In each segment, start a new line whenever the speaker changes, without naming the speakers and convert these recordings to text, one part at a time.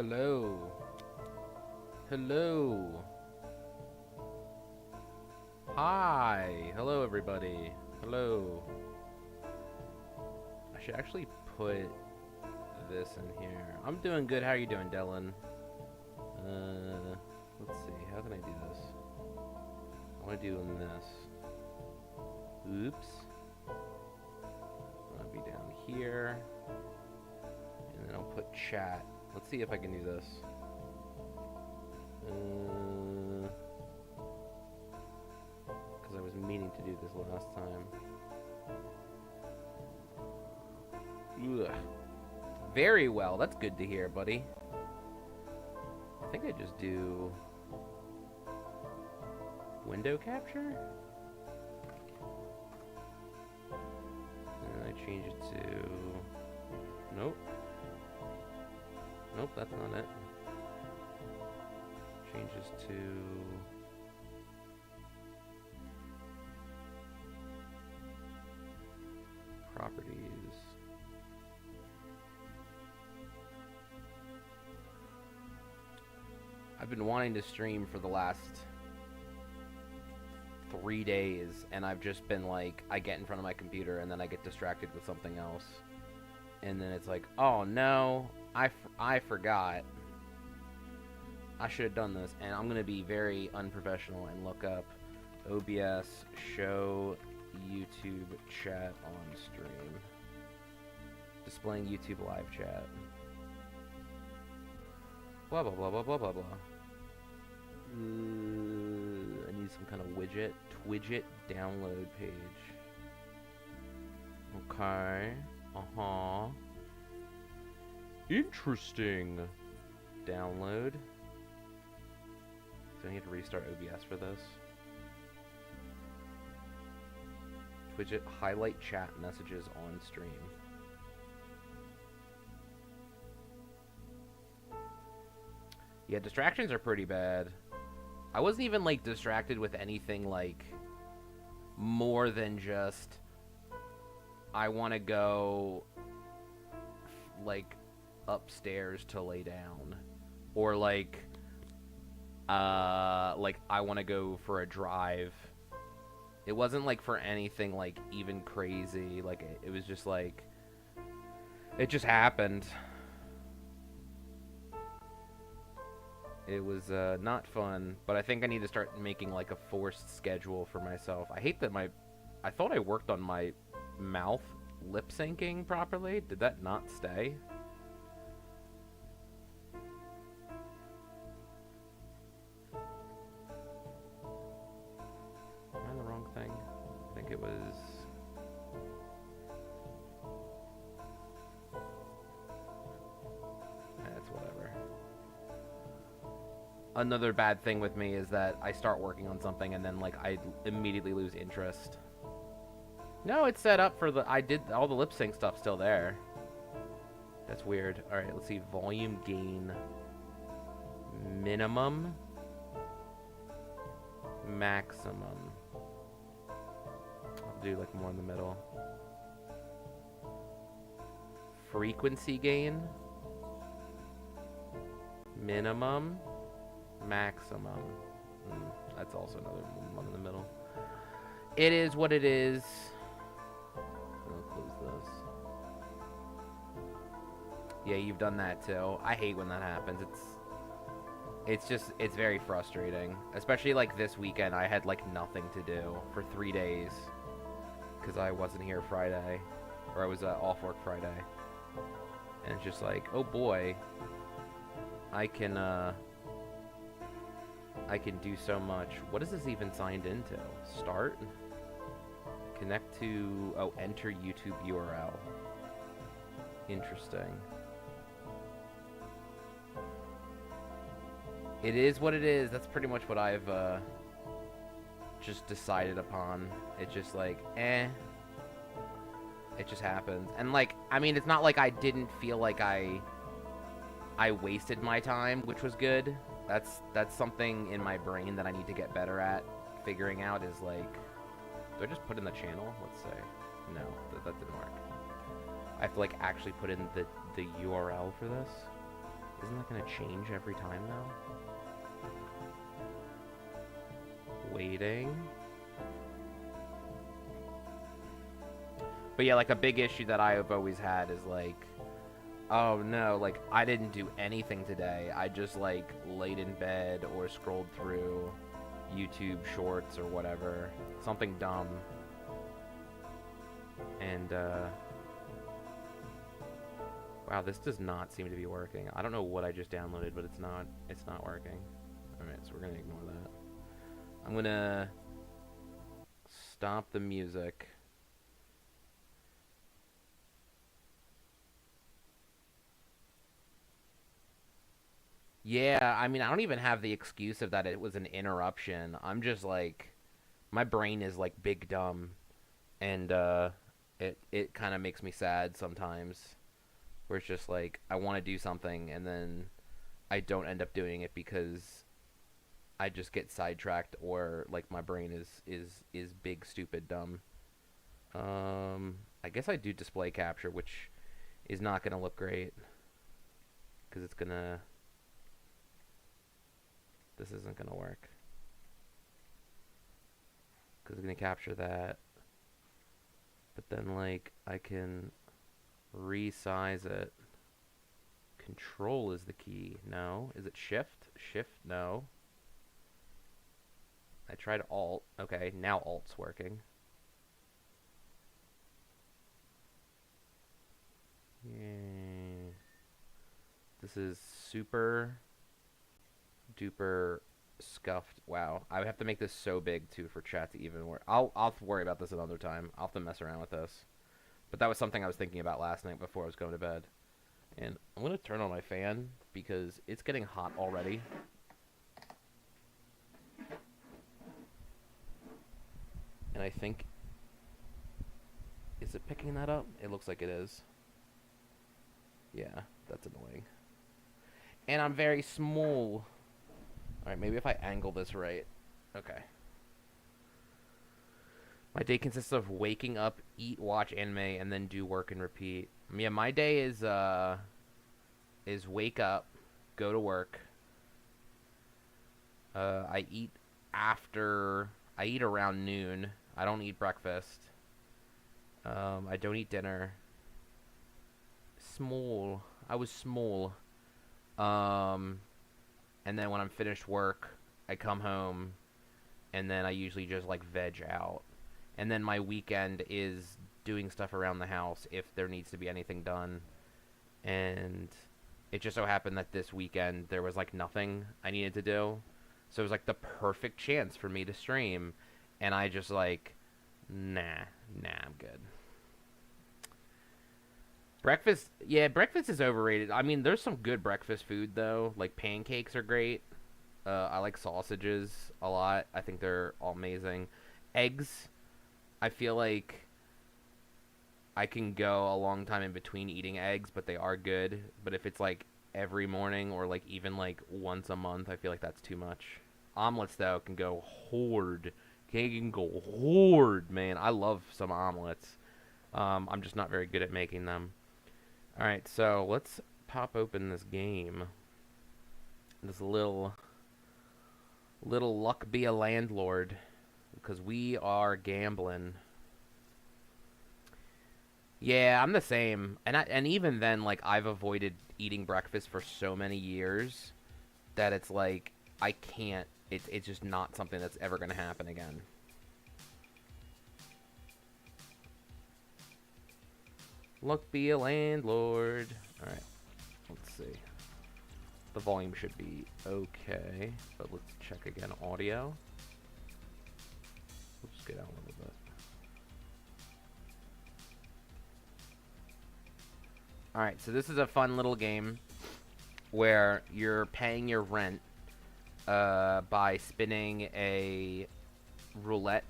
Hello. Hello. Hi. Hello, everybody. Hello. I should actually put this in here. I'm doing good. How are you doing, Dylan? Let's see. How can I do this? I want to do this. Oops. I'll be down here. And then I'll put chat. Let's see if I can do this. Because I was meaning to do this last time. Ugh. Very well. That's good to hear, buddy. I think I just do window capture. And then I change it to... Nope. Nope, that's not it. Changes to... properties. I've been wanting to stream for the last 3 days, and I've just been like, I get in front of my computer and then I get distracted with something else. And then it's like, oh no, I forgot. I should have done this, and I'm going to be very unprofessional and look up OBS show YouTube chat on stream. Displaying YouTube live chat. Blah, blah, blah, blah, blah, blah, blah. I need some kind of widget. Twidget download page. Okay. Uh-huh. Interesting. Download. So I need to restart OBS for this. Widget highlight chat messages on stream. Yeah, distractions are pretty bad. I wasn't even like distracted with anything like more than just I want to go like upstairs to lay down, or like I want to go for a drive. It wasn't like for anything like even crazy. Like it was just like it just happened. It was not fun, but I think I need to start making like a forced schedule for myself. I hate that I thought I worked on my mouth lip syncing properly. Did that not stay? Am I on the wrong thing? I think it was... That's whatever. Another bad thing with me is that I start working on something and then like I immediately lose interest. No, it's set up for the... I did all the lip sync stuff still there. That's weird. Alright, let's see. Volume gain. Minimum. Maximum. I'll do like more in the middle. Frequency gain. Minimum. Maximum. That's also another one in the middle. It is what it is. I'll close this. Yeah, you've done that too. I hate when that happens. It's very frustrating. Especially like this weekend, I had like nothing to do for 3 days. Because I wasn't here Friday. Or I was off work Friday. And it's just like, oh boy. I can do so much. What is this even signed into? Start? Connect to... Oh, enter YouTube URL. Interesting. It is what it is. That's pretty much what I've just decided upon. It's just like, eh. It just happens. And like, I mean, it's not like I didn't feel like I wasted my time, which was good. That's something in my brain that I need to get better at figuring out is like, do I just put in the channel? Let's say. No, that didn't work. I have to like actually put in the URL for this. Isn't that gonna change every time, though? Waiting. But yeah, like, a big issue that I have always had is, like, oh no, like, I didn't do anything today. I just, like, laid in bed or scrolled through YouTube shorts or whatever. Something dumb. And, wow, this does not seem to be working. I don't know what I just downloaded, but it's not working. Alright, so we're gonna ignore that. I'm gonna stop the music. Yeah, I mean, I don't even have the excuse of that it was an interruption. I'm just like, my brain is like big dumb, and it kind of makes me sad sometimes. Where it's just like I want to do something and then I don't end up doing it because I just get sidetracked or like my brain is big stupid dumb. I guess I do display capture, which is not gonna look great because it's gonna. This isn't gonna work because it's gonna capture that, but then like I can resize it. Control is the key. No. Is it shift? Shift? No. I tried alt. Okay, now alt's working. Yeah. This is super duper scuffed. Wow. I would have to make this so big too for chat to even work. I'll have to worry about this another time. I'll have to mess around with this. But that was something I was thinking about last night before I was going to bed. And I'm going to turn on my fan because it's getting hot already. And I think... Is it picking that up? It looks like it is. Yeah, that's annoying. And I'm very small. Alright, maybe if I angle this right. Okay. My day consists of waking up, eat, watch anime, and then do work and repeat. Yeah, my day is wake up, go to work. I eat around noon. I don't eat breakfast. I don't eat dinner. Small. I was small. And then when I'm finished work, I come home, and then I usually just like veg out. And then my weekend is doing stuff around the house if there needs to be anything done. And it just so happened that this weekend there was like nothing I needed to do. So it was like the perfect chance for me to stream. And I just like, nah, I'm good. Breakfast, yeah, breakfast is overrated. I mean, there's some good breakfast food though. Like pancakes are great. I like sausages a lot. I think they're all amazing. Eggs, I feel like I can go a long time in between eating eggs, but they are good. But if it's like every morning or like even like once a month, I feel like that's too much. Omelets though can go hard. Can go hard, man. I love some omelets. I'm just not very good at making them. All right, so let's pop open this game. This little Luck Be A Landlord, because we are gambling. Yeah, I'm the same. And even then, like, I've avoided eating breakfast for so many years that it's like, I can't. It's just not something that's ever going to happen again. Luck Be A Landlord. Alright, let's see. The volume should be okay, but let's check again. Audio. We'll just get out a little bit. Alright, so this is a fun little game where you're paying your rent by spinning a roulette,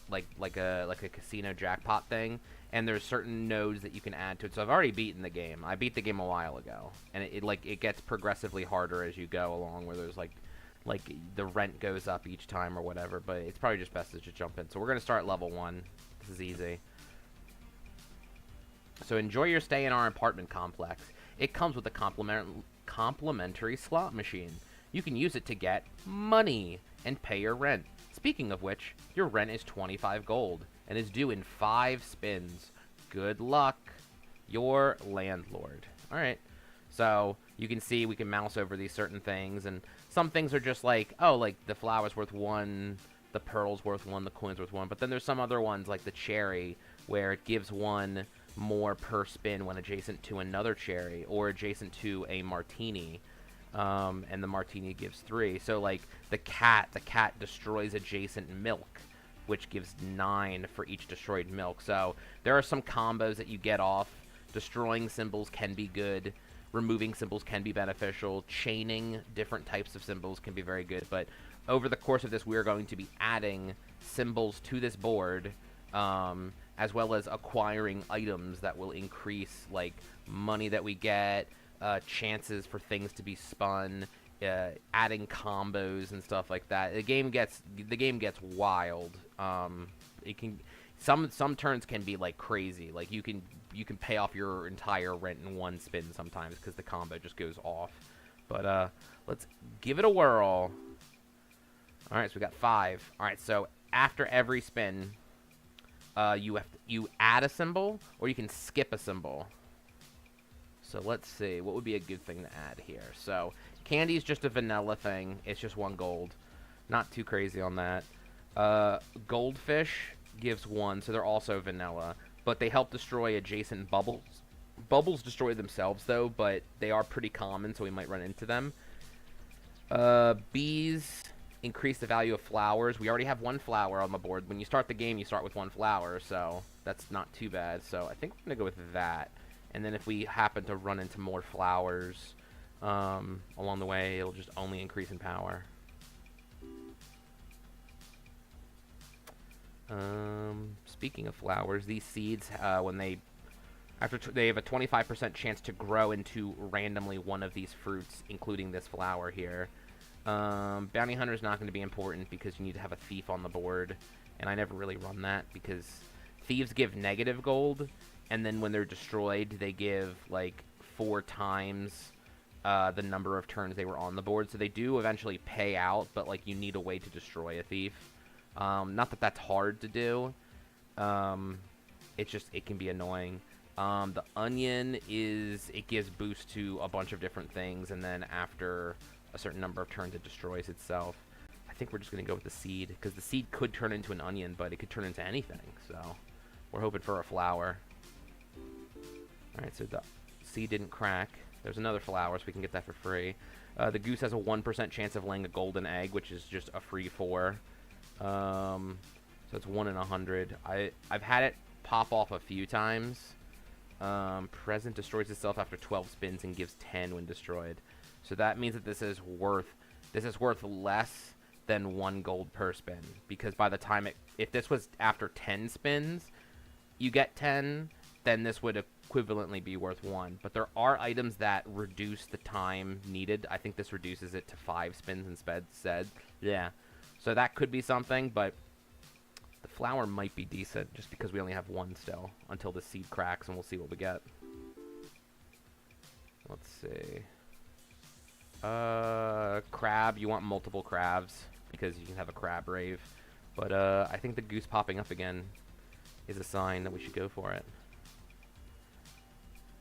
like a casino jackpot thing, and there's certain nodes that you can add to it. So I've already beaten the game. I beat the game a while ago, and it gets progressively harder as you go along, where there's like the rent goes up each time or whatever. But it's probably just best to just jump in. So we're gonna start level 1. This is easy. So enjoy your stay in our apartment complex. It comes with a complimentary slot machine. You can use it to get money and pay your rent. Speaking of which, your rent is 25 gold and is due in 5 spins. Good luck, your landlord. All right. So you can see we can mouse over these certain things, and some things are just like, oh, like the flower's worth 1, the pearl's worth 1, the coin's worth 1. But then there's some other ones like the cherry, where it gives 1 more per spin when adjacent to another cherry or adjacent to a martini. And the martini gives 3. So like the cat destroys adjacent milk, which gives 9 for each destroyed milk. So there are some combos that you get off. Destroying symbols can be good. Removing symbols can be beneficial. Chaining different types of symbols can be very good. But over the course of this, we are going to be adding symbols to this board, as well as acquiring items that will increase like money that we get, chances for things to be spun, adding combos and stuff like that. The game gets wild. It can some turns can be like crazy. Like you can pay off your entire rent in 1 spin sometimes because the combo just goes off. But let's give it a whirl. All right, so we got 5. All right, so after every spin, you add a symbol or you can skip a symbol. So let's see, what would be a good thing to add here? So candy is just a vanilla thing. It's just 1 gold. Not too crazy on that. Goldfish gives 1, so they're also vanilla, but they help destroy adjacent bubbles. Bubbles destroy themselves, though, but they are pretty common, so we might run into them. Bees increase the value of flowers. We already have 1 flower on the board. When you start the game, you start with 1 flower, so that's not too bad. So I think we're going to go with that. And then if we happen to run into more flowers along the way, it'll just only increase in power. Speaking of flowers, these seeds, when they have a 25% chance to grow into randomly one of these fruits, including this flower here. Bounty Hunter is not going to be important because you need to have a thief on the board, and I never really run that because thieves give negative gold, and then when they're destroyed, they give like 4 times the number of turns they were on the board. So they do eventually pay out, but like you need a way to destroy a thief. Not that that's hard to do. It can be annoying. The onion it gives boost to a bunch of different things, and then after a certain number of turns, it destroys itself. I think we're just going to go with the seed, because the seed could turn into an onion, but it could turn into anything, so we're hoping for a flower. Alright, so the seed didn't crack. There's another flower, so we can get that for free. The goose has a 1% chance of laying a golden egg, which is just a free 4. So it's 1 in 100. I've had it pop off a few times. Present destroys itself after 12 spins and gives 10 when destroyed. So that means that this is worth less than 1 gold per spin, because by the time if this was after 10 spins, you get 10, then this would equivalently be worth 1. But there are items that reduce the time needed. I think this reduces it to 5 spins instead. Yeah. So that could be something, but the flower might be decent just because we only have 1 still until the seed cracks, and we'll see what we get. Let's see. Crab. You want multiple crabs because you can have a crab rave. But I think the goose popping up again is a sign that we should go for it.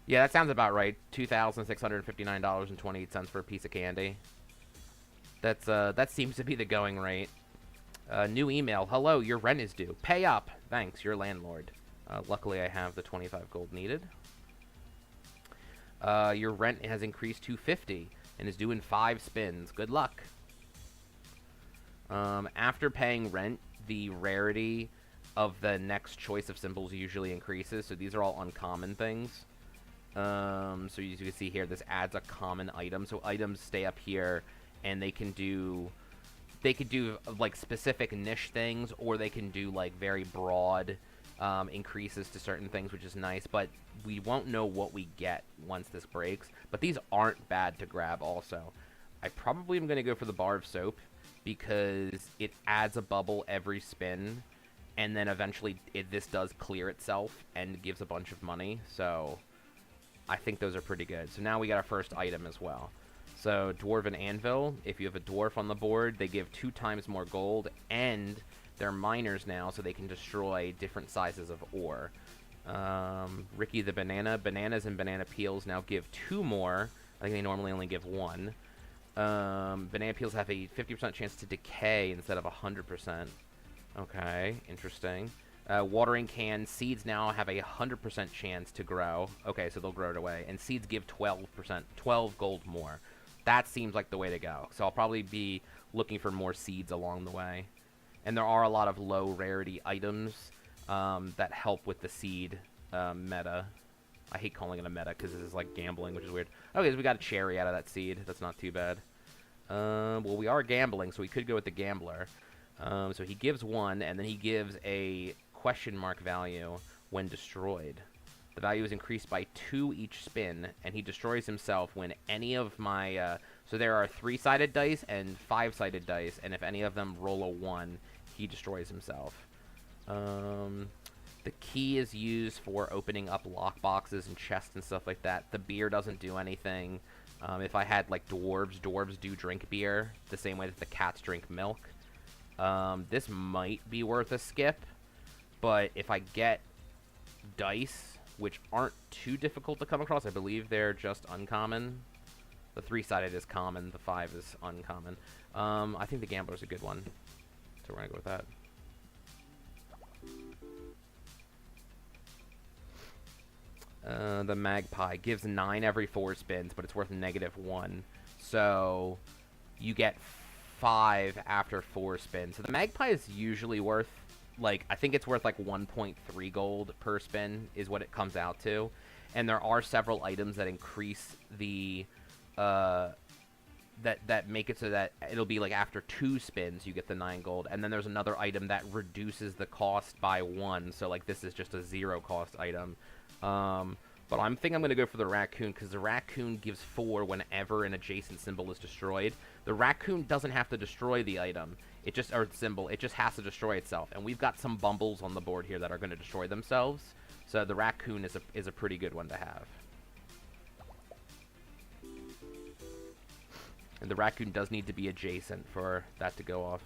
Yeah, that sounds about right. $2,659.28 for a piece of candy. That seems to be the going rate. New email. Hello, your rent is due. Pay up. Thanks, your landlord. Luckily, I have the 25 gold needed. Your rent has increased to 50 and is due in 5 spins. Good luck. After paying rent, the rarity of the next choice of symbols usually increases. So these are all uncommon things. So as you can see here, this adds a common item. So items stay up here, and they can do like specific niche things, or they can do like very broad increases to certain things, which is nice. But we won't know what we get once this breaks. But these aren't bad to grab also. I probably am going to go for the bar of soap because it adds a bubble every spin, and then eventually this does clear itself and gives a bunch of money. So I think those are pretty good. So now we got our first item as well. So Dwarven Anvil, if you have a dwarf on the board, they give 2 times more gold, and they're miners now, so they can destroy different sizes of ore. Ricky the Banana. Bananas and banana peels now give 2 more. I think they normally only give 1. Banana peels have a 50% chance to decay instead of 100%. Okay, interesting. Watering can. Seeds now have a 100% chance to grow. Okay, so they'll grow it away. And seeds give 12%, 12 gold more. That seems like the way to go. So I'll probably be looking for more seeds along the way. And there are a lot of low rarity items that help with the seed meta. I hate calling it a meta because this is like gambling, which is weird. Okay, so we got a cherry out of that seed. That's not too bad. Well, we are gambling, so we could go with the gambler. So he gives 1, and then he gives a question mark value when destroyed. The value is increased by 2 each spin, and he destroys himself when any of my... so there are 3-sided dice and 5-sided dice, and if any of them roll a 1, he destroys himself. The key is used for opening up lockboxes and chests and stuff like that. The beer doesn't do anything. If I had, like, dwarves do drink beer the same way that the cats drink milk. This might be worth a skip, but if I get dice, which aren't too difficult to come across, I believe they're just uncommon. The 3-sided is common, the 5 is uncommon. I think the gambler's a good one, so we're gonna go with that. The magpie gives 9 every 4 spins, but it's worth -1. So you get 5 after 4 spins. So the magpie is usually worth, like, I think it's worth like 1.3 gold per spin is what it comes out to. And there are several items that increase the, that make it so that it'll be like after 2 spins you get the 9 gold. And then there's another item that reduces the cost by 1. So like this is just a 0 cost item. But I think I'm going to go for the raccoon, because the raccoon gives 4 whenever an adjacent symbol is destroyed. The raccoon doesn't have to destroy the item, or symbol, it just has to destroy itself. And we've got some bumbles on the board here that are going to destroy themselves, so the raccoon is a pretty good one to have. And the raccoon does need to be adjacent for that to go off.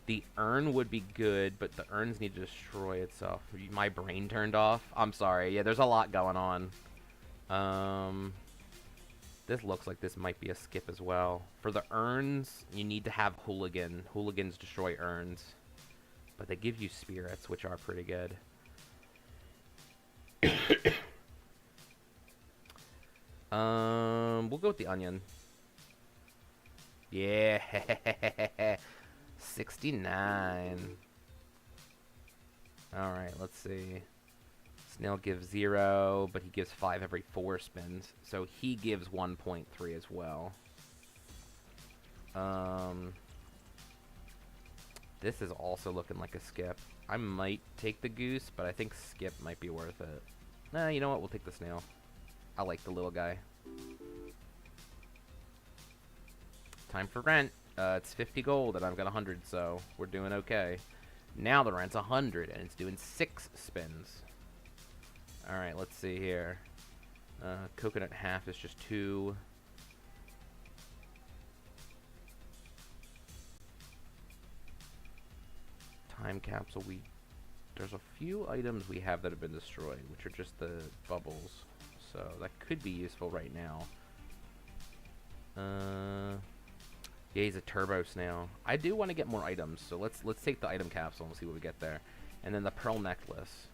The urn would be good, but the urns need to destroy itself. My brain turned off. I'm sorry. Yeah, there's a lot going on. This looks like this might be a skip as well. For the urns, you need to have hooligan. Hooligans destroy urns. But they give you spirits, which are pretty good. We'll go with the onion. Yeah. 69. Alright, let's see. Snail gives 0, but he gives 5 every 4 spins. So he gives 1.3 as well. This is also looking like a skip. I might take the goose, but I think skip might be worth it. Nah, you know what? We'll take the snail. I like the little guy. Time for rent. It's 50 gold, and I've got 100, so we're doing okay. Now the rent's 100, and it's doing 6 spins. Alright, let's see here. Coconut half is just 2. Time capsule, there's a few items we have that have been destroyed, which are just the bubbles. So that could be useful right now. Yeah, he's a turbo snail. I do want to get more items, so let's take the item capsule and see what we get there. And then the pearl necklace.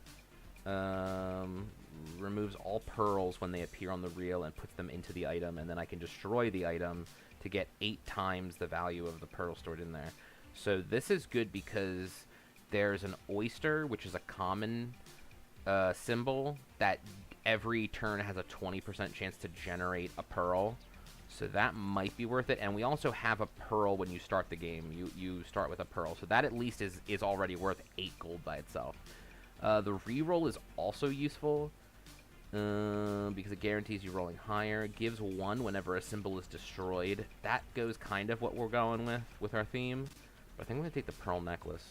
Removes all pearls when they appear on the reel and puts them into the item, and then I can destroy the item to get 8 times the value of the pearl stored in there. So this is good because there's an oyster, which is a common symbol, that every turn has a 20% chance to generate a pearl. So that might be worth it. And we also have a pearl when you start the game. You start with a pearl. So that at least is already worth 8 gold by itself. The reroll is also useful because it guarantees you rolling higher. It gives 1 whenever a symbol is destroyed. That goes kind of what we're going with our theme. But I think I'm going to take the pearl necklace.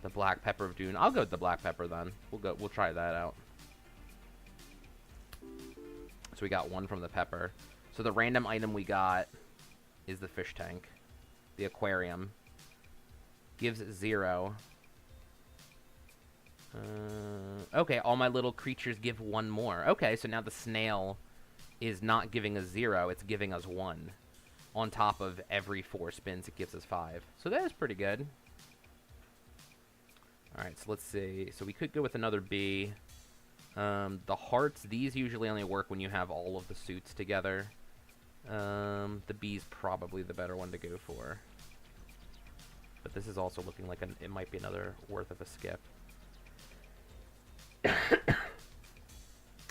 The black pepper of Dune. I'll go with the black pepper then. We'll try that out. So we got 1 from the pepper. So the random item we got is the fish tank. The aquarium. Gives 0. Okay, all my little creatures give 1 more. Okay, so now the snail is not giving us 0, it's giving us 1. On top of every 4 spins, it gives us 5. So that is pretty good. Alright, so let's see. So we could go with another B. The hearts, these usually only work when you have all of the suits together. The B's probably the better one to go for. But this is also looking like it might be another worth of a skip.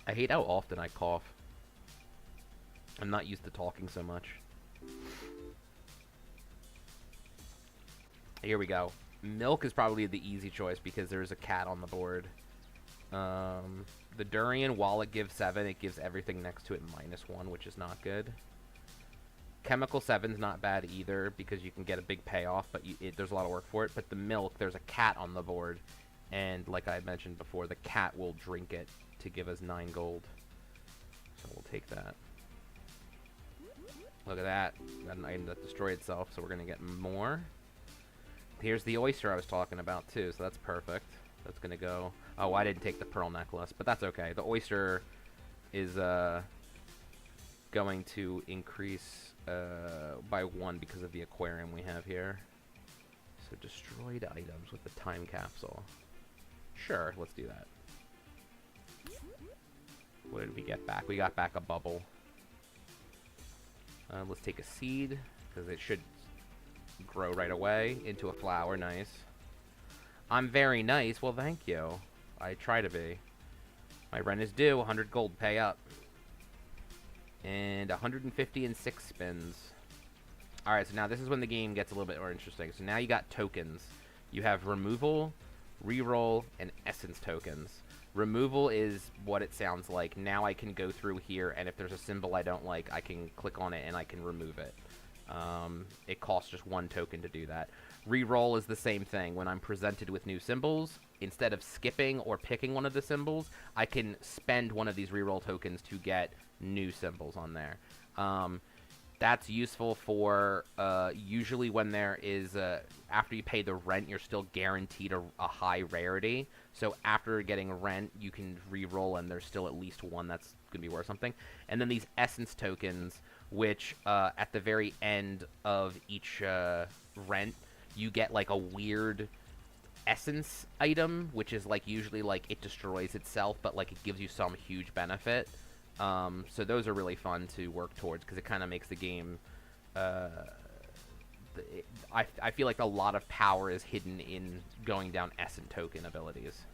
I hate how often I cough. I'm not used to talking so much. Here we go. Milk is probably the easy choice because there's a cat on the board. The durian, while it gives 7, it gives everything next to it -1, which is not good. Chemical 7's not bad either because you can get a big payoff, but there's a lot of work for it. But the milk, there's a cat on the board, and like I mentioned before, the cat will drink it to give us 9 gold. So we'll take that. Look at that. Got an item that destroyed itself, so we're going to get more. Here's the oyster I was talking about, too, so that's perfect. That's going to go... Oh, I didn't take the pearl necklace, but that's okay. The oyster is going to increase by 1 because of the aquarium we have here. So destroyed items with the time capsule. Sure, let's do that. What did we get back? We got back a bubble. Let's take a seed, because it should grow right away into a flower. Nice. I'm very nice. Well, thank you. I try to be. My rent is due. 100 gold. Pay up. And 150 in 6 spins. Alright, so now this is when the game gets a little bit more interesting. So now you got tokens. You have removal, reroll, and essence tokens. Removal is what it sounds like. Now I can go through here, and if there's a symbol I don't like, I can click on it and I can remove it. It costs just 1 token to do that. Reroll is the same thing. When I'm presented with new symbols, instead of skipping or picking one of the symbols, I can spend one of these reroll tokens to get new symbols on there. That's useful for usually when there is after you pay the rent, you're still guaranteed a high rarity. So after getting rent, you can re-roll, and there's still at least 1 that's going to be worth something. And then these essence tokens, which at the very end of each rent, you get like a weird essence item, which is like usually like it destroys itself, but like it gives you some huge benefit. So those are really fun to work towards because it kind of makes the game. I feel like a lot of power is hidden in going down essence token abilities.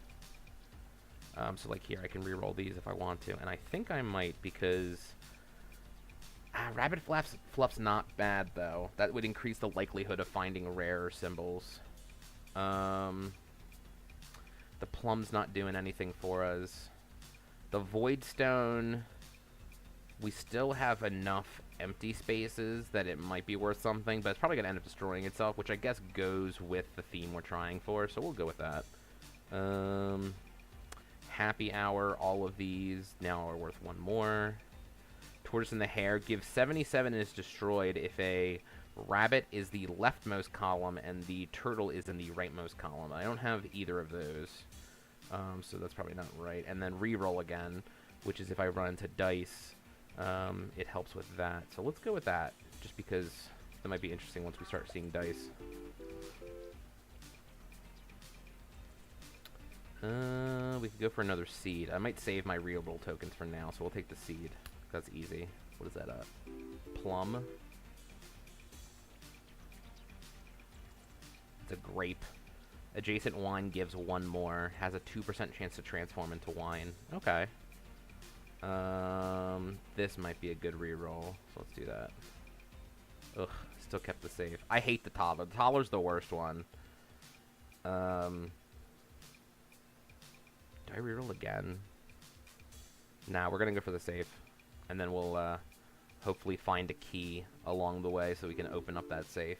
So like here, I can reroll these if I want to, and I think I might because Rabbit Fluff's not bad though. That would increase the likelihood of finding rarer symbols. The plum's not doing anything for us. The Void Stone, we still have enough empty spaces that it might be worth something, but it's probably going to end up destroying itself, which I guess goes with the theme we're trying for, so we'll go with that. Happy Hour, all of these now are worth 1 more. Tortoise and the Hare gives 77 and is destroyed if a rabbit is the leftmost column and the turtle is in the rightmost column. I don't have either of those. So that's probably not right. And then reroll again, which is if I run into dice, it helps with that. So let's go with that, just because that might be interesting once we start seeing dice. We could go for another seed. I might save my reroll tokens for now, so we'll take the seed. That's easy. What is that up? Plum. It's a grape. Adjacent wine gives 1 more. Has a 2% chance to transform into wine. Okay. This might be a good reroll, so let's do that. Ugh, still kept the save. I hate the toddler. The toddler's the worst one. Do I reroll again? Nah, we're gonna go for the save. And then we'll hopefully find a key along the way so we can open up that safe.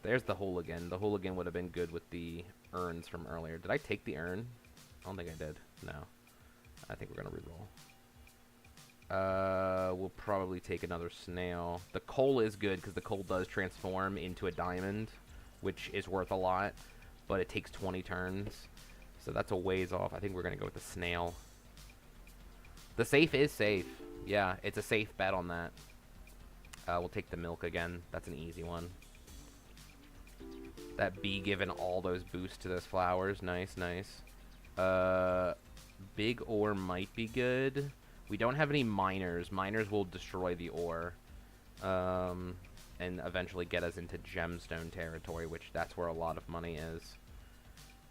There's the hooligan. The hooligan would have been good with the urns from earlier. Did I take the urn? I don't think I did. No. I think we're going to reroll. We'll probably take another snail. The coal is good because the coal does transform into a diamond, which is worth a lot, but it takes 20 turns. So that's a ways off. I think we're going to go with the snail. The safe is safe. Yeah, it's a safe bet on that. We'll take the milk again. That's an easy one. That bee giving all those boosts to those flowers. Nice, nice. Big ore might be good. We don't have any miners. Miners will destroy the ore. And eventually get us into gemstone territory, which that's where a lot of money is.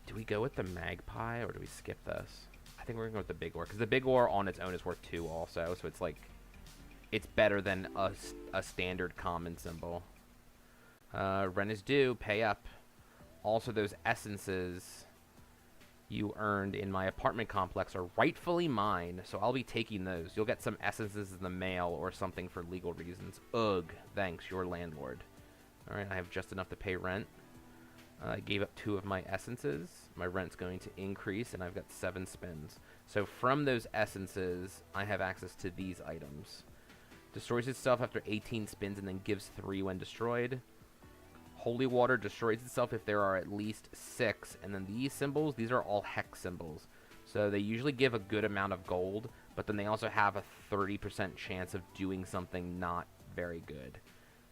Do we go with the magpie, or do we skip this? I think we're going to go with the big ore, because the big ore on its own is worth 2 also, so it's like... It's better than a standard common symbol. Rent is due. Pay up. Also, those essences you earned in my apartment complex are rightfully mine, so I'll be taking those. You'll get some essences in the mail or something for legal reasons. Ugh, thanks, your landlord. Alright, I have just enough to pay rent. I gave up 2 of my essences. My rent's going to increase, and I've got 7 spins. So from those essences, I have access to these items. Destroys itself after 18 spins and then gives 3 when destroyed. Holy water destroys itself if there are at least 6. And then these symbols, these are all hex symbols. So they usually give a good amount of gold, but then they also have a 30% chance of doing something not very good.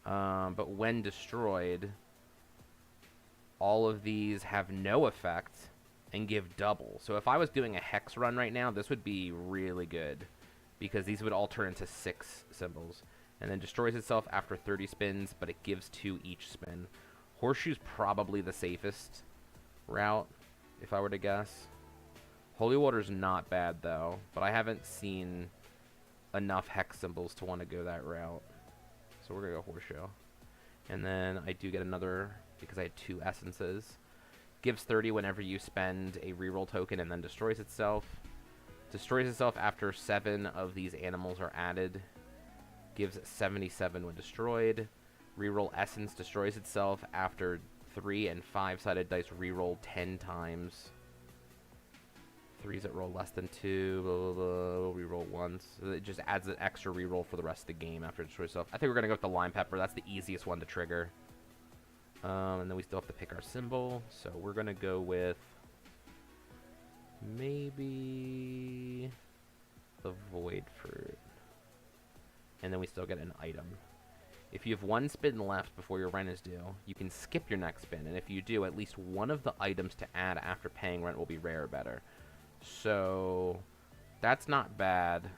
But when destroyed, all of these have no effect and give double. So if I was doing a hex run right now, this would be really good, because these would all turn into 6 symbols. And then destroys itself after 30 spins, but it gives 2 each spin. Horseshoe's probably the safest route, if I were to guess. Holy Water's not bad, though, but I haven't seen enough hex symbols to want to go that route. So we're going to go Horseshoe. And then I do get another, because I had 2 essences. Gives 30 whenever you spend a reroll token, and then destroys itself. Destroys itself after 7 of these animals are added. Gives 77 when destroyed. Reroll essence destroys itself after 3 and 5-sided dice reroll 10 times. 3s that roll less than 2, blah, blah, blah, reroll once. So it just adds an extra reroll for the rest of the game after it destroys itself. I think we're going to go with the lime pepper. That's the easiest one to trigger. And then we still have to pick our symbol. So we're going to go with maybe the void fruit. And then we still get an item. If you have 1 spin left before your rent is due, you can skip your next spin. And if you do, at least one of the items to add after paying rent will be rare or better. So that's not bad.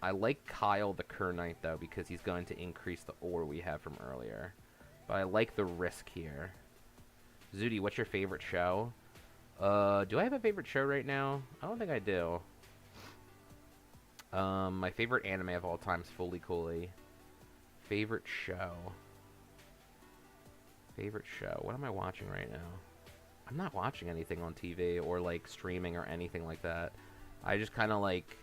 I like Kyle the Kernite, though, because he's going to increase the ore we have from earlier. But I like the risk here. Zudi, what's your favorite show? Do I have a favorite show right now? I don't think I do. My favorite anime of all time is Fully Cooley. Favorite show. Favorite show. What am I watching right now? I'm not watching anything on TV or, like, streaming or anything like that. I just kind of, like,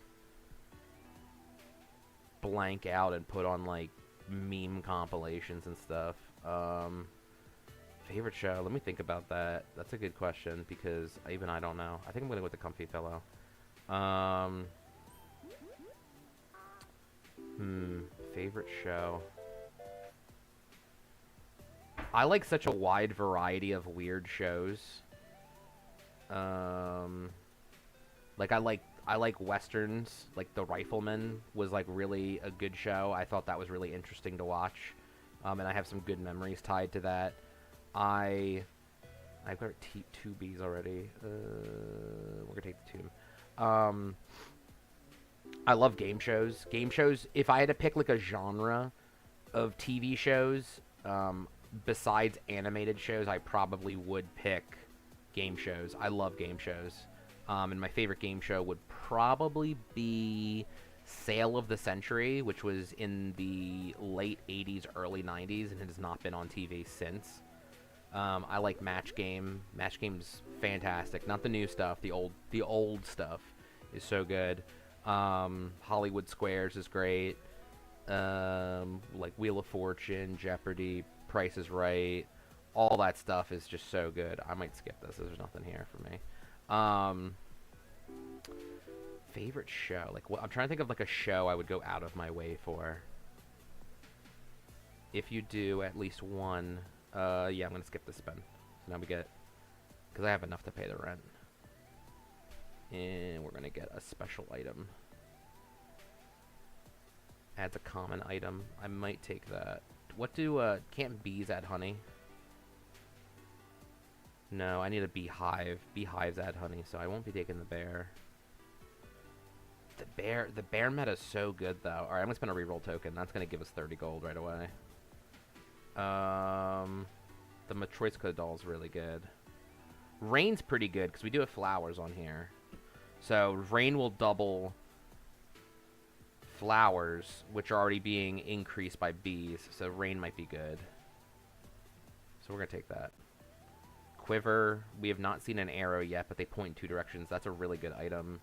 blank out and put on, like, meme compilations and stuff. Favorite show? Let me think about that. That's a good question, because even I don't know. I think I'm going to go with the Comfy Pillow. Favorite show. I like such a wide variety of weird shows. Like I like westerns. Like The Rifleman was like really a good show. I thought that was really interesting to watch. And I have some good memories tied to that. I've got 2 Bs already. We're gonna take the 2. I love game shows. Game shows, if I had to pick like a genre of TV shows, besides animated shows, I probably would pick game shows. I love game shows. And my favorite game show would probably be Sale of the Century, which was in the late 80s, early 90s, and it has not been on TV since. I like Match Game. Match Game's fantastic. Not the new stuff. The old stuff is so good. Hollywood Squares is great. Like Wheel of Fortune, Jeopardy, Price is Right. All that stuff is just so good. I might skip this. There's nothing here for me. Favorite show? Like, what? I'm trying to think of like a show I would go out of my way for. If you do at least one, yeah, I'm gonna skip the spin. So now we get, because I have enough to pay the rent, and we're gonna get a special item. Adds a common item. I might take that. What do can't bees add honey? No, I need a beehive. Beehives add honey, so I won't be taking the bear. The bear meta is so good though. All right, I'm gonna spend a reroll token. That's gonna give us 30 gold right away. The Matryoshka doll is really good. Rain's pretty good because we do have flowers on here. So rain will double flowers, which are already being increased by bees. So rain might be good. So we're gonna take that. Quiver. We have not seen an arrow yet, but they point in 2 directions. That's a really good item.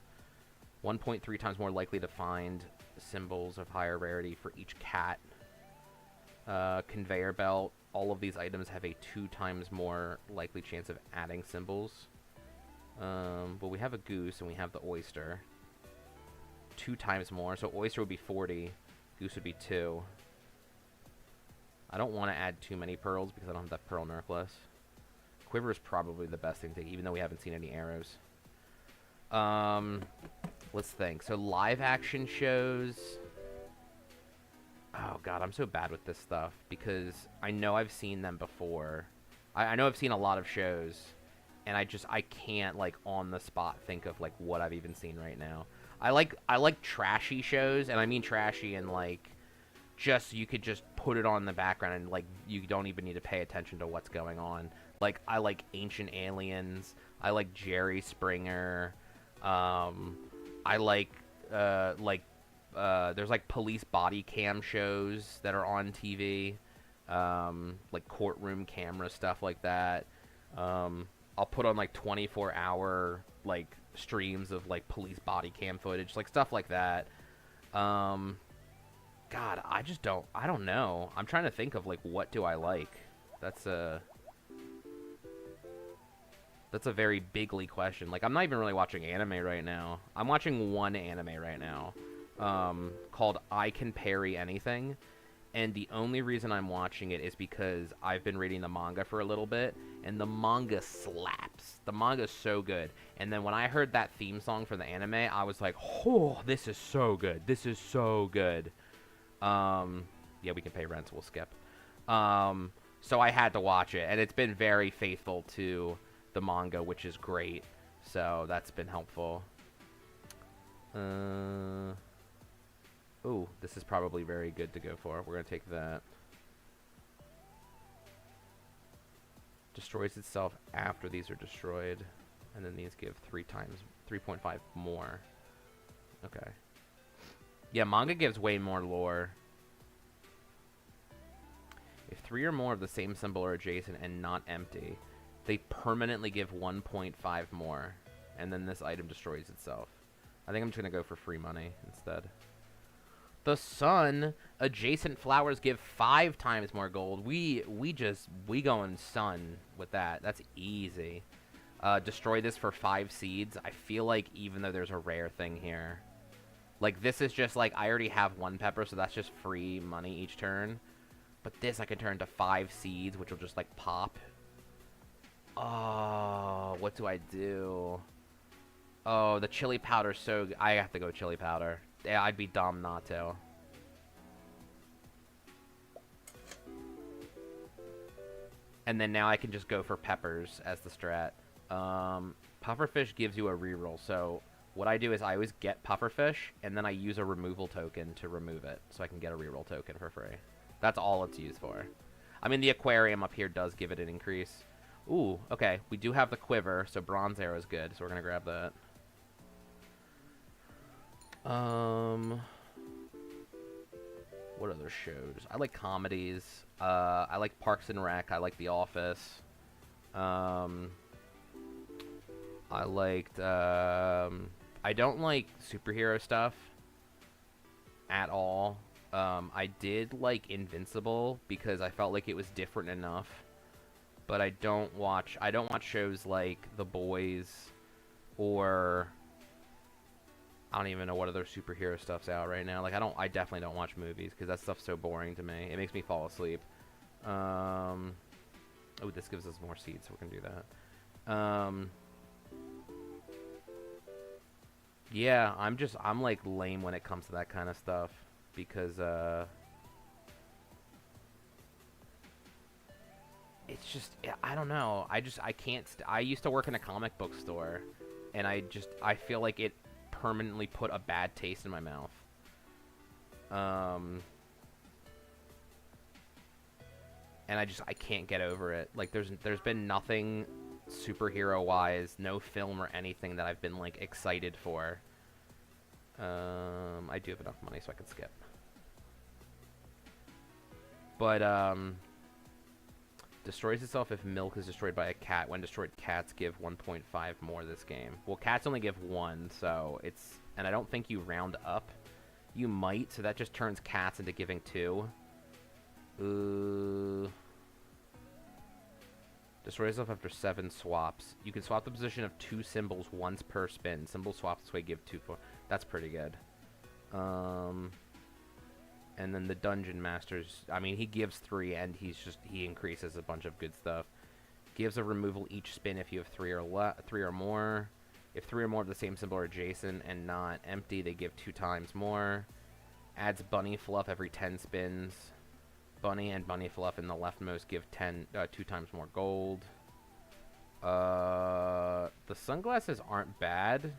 1.3 times more likely to find symbols of higher rarity for each cat. Conveyor belt. All of these items have a 2 times more likely chance of adding symbols. But we have a goose and we have the oyster. 2 times more. So oyster would be 40. Goose would be 2. I don't want to add too many pearls because I don't have that pearl necklace. Quiver is probably the best thing to take, even though we haven't seen any arrows. Let's think. So live action shows. Oh god, I'm so bad with this stuff because I know I've seen them before. I know I've seen a lot of shows, and I can't like on the spot think of like what I've even seen right now. I like trashy shows, and I mean trashy and like just you could just put it on in the background and like you don't even need to pay attention to what's going on. Like I like Ancient Aliens. I like Jerry Springer. I like there's like police body cam shows that are on TV, like courtroom camera stuff like that. I'll put on like 24-hour like streams of like police body cam footage, like stuff like that. God, I don't know. I'm trying to think of like what do I like. That's a very bigly question. Like, I'm not even really watching anime right now. I'm watching one anime right now, called I Can Parry Anything. And the only reason I'm watching it is because I've been reading the manga for a little bit, and the manga slaps. The manga is so good. And then when I heard that theme song for the anime, I was like, oh, this is so good. This is so good. Yeah, we can pay rent, so we'll skip. So I had to watch it, and it's been very faithful to the manga, which is great. So that's been helpful. Ooh, this is probably very good to go for. We're going to take that. Destroys itself after these are destroyed. And then these give 3.5 more. Okay. Yeah, manga gives way more lore. If 3 or more of the same symbol are adjacent and not empty, they permanently give 1.5 more. And then this item destroys itself. I think I'm just going to go for free money instead. The sun, adjacent flowers give 5 times more gold. We going sun with that. That's easy. Destroy this for 5 seeds. I feel like even though there's a rare thing here, like this is just like I already have 1 pepper, so that's just free money each turn. But this I can turn to 5 seeds, which will just like pop. Oh, what do I do? Oh, the chili powder's so good. I have to go chili powder. Yeah, I'd be dumb not to. And then now I can just go for peppers as the strat. Pufferfish gives you a reroll. So what I do is I always get pufferfish, and then I use a removal token to remove it. So I can get a reroll token for free. That's all it's used for. I mean, the aquarium up here does give it an increase. Ooh, okay. We do have the quiver, so bronze arrow is good. So we're going to grab that. What other shows? I like comedies. I like Parks and Rec. I like The Office. I liked, I don't like superhero stuff at all. I did like Invincible because I felt like it was different enough. But I don't watch shows like The Boys or I don't even know what other superhero stuff's out right now. Like, I definitely don't watch movies because that stuff's so boring to me. It makes me fall asleep. Oh, this gives us more seeds, so we're gonna do that. Yeah, I'm like lame when it comes to that kind of stuff because, it's just, I don't know. I can't, I used to work in a comic book store, and I feel like it permanently put a bad taste in my mouth. And I can't get over it. Like, there's been nothing superhero-wise, no film or anything that I've been, like, excited for. I do have enough money so I can skip. But, destroys itself if milk is destroyed by a cat. When destroyed, cats give 1.5 more this game. Well, cats only give 1, so it's... And I don't think you round up. You might, so that just turns cats into giving 2. Destroys itself after 7 swaps. You can swap the position of 2 symbols once per spin. Symbol swaps this way give 2 for... That's pretty good. And then the Dungeon Masters, I mean, he gives 3, and he increases a bunch of good stuff. Gives a removal each spin if you have 3 or more. If 3 or more of the same symbol are adjacent and not empty, they give 2 times more. Adds Bunny Fluff every 10 spins. Bunny and Bunny Fluff in the leftmost give 2 times more gold. The sunglasses aren't bad.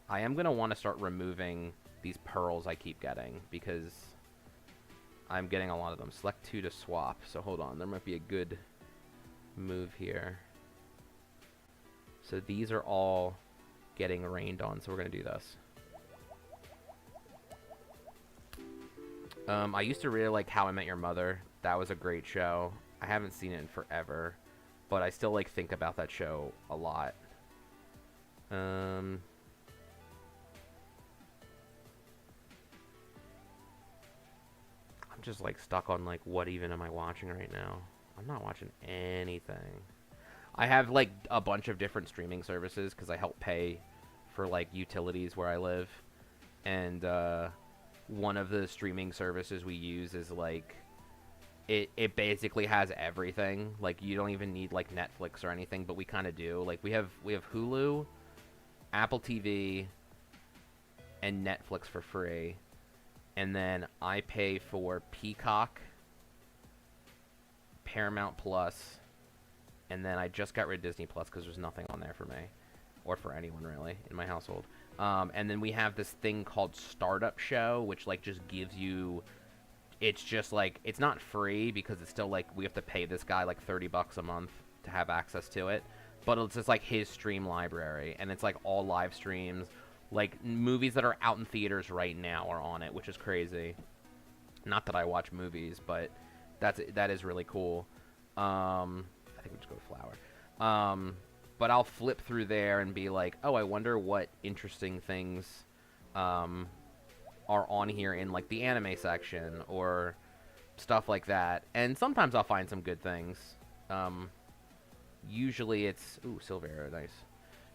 I am going to want to start removing these pearls I keep getting, because I'm getting a lot of them. Select 2 to swap. So hold on. There might be a good move here. So these are all getting rained on. So we're going to do this. I used to really like How I Met Your Mother. That was a great show. I haven't seen it in forever, but I still like think about that show a lot. I'm just like stuck on like what even am I watching right now? I'm not watching anything. I have like a bunch of different streaming services because I help pay for like utilities where I live, and one of the streaming services we use is like it basically has everything. Like, you don't even need like Netflix or anything, but we kind of do. Like, we have Hulu, Apple TV, and Netflix for free. And then I pay for Peacock, Paramount Plus, and then I just got rid of Disney Plus because there's nothing on there for me, or for anyone really in my household. And then we have this thing called Startup Show, which like just gives you, it's just like, it's not free because it's still like we have to pay this guy like $30 a month to have access to it, but it's just like his stream library, and it's like all live streams. Like, movies that are out in theaters right now are on it, which is crazy. Not that I watch movies, but that is really cool. I think we just go to Flower. But I'll flip through there and be like, oh, I wonder what interesting things are on here in, like, the anime section or stuff like that. And sometimes I'll find some good things. Usually it's... Ooh, silver arrow, nice.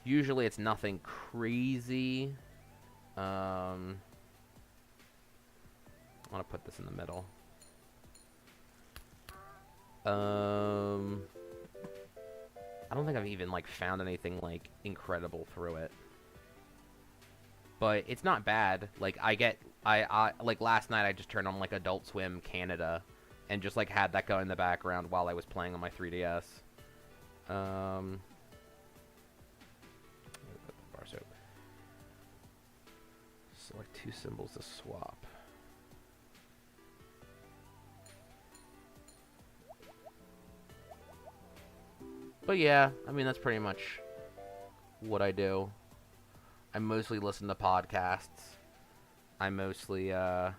Usually it's nothing crazy. I want to put this in the middle. I don't think I've even like found anything like incredible through it. But it's not bad. Like, I like last night I just turned on like Adult Swim Canada and just like had that go in the background while I was playing on my 3DS. Bar soap. Select 2 symbols to swap. But yeah, I mean, that's pretty much what I do. I mostly listen to podcasts. I mostly, I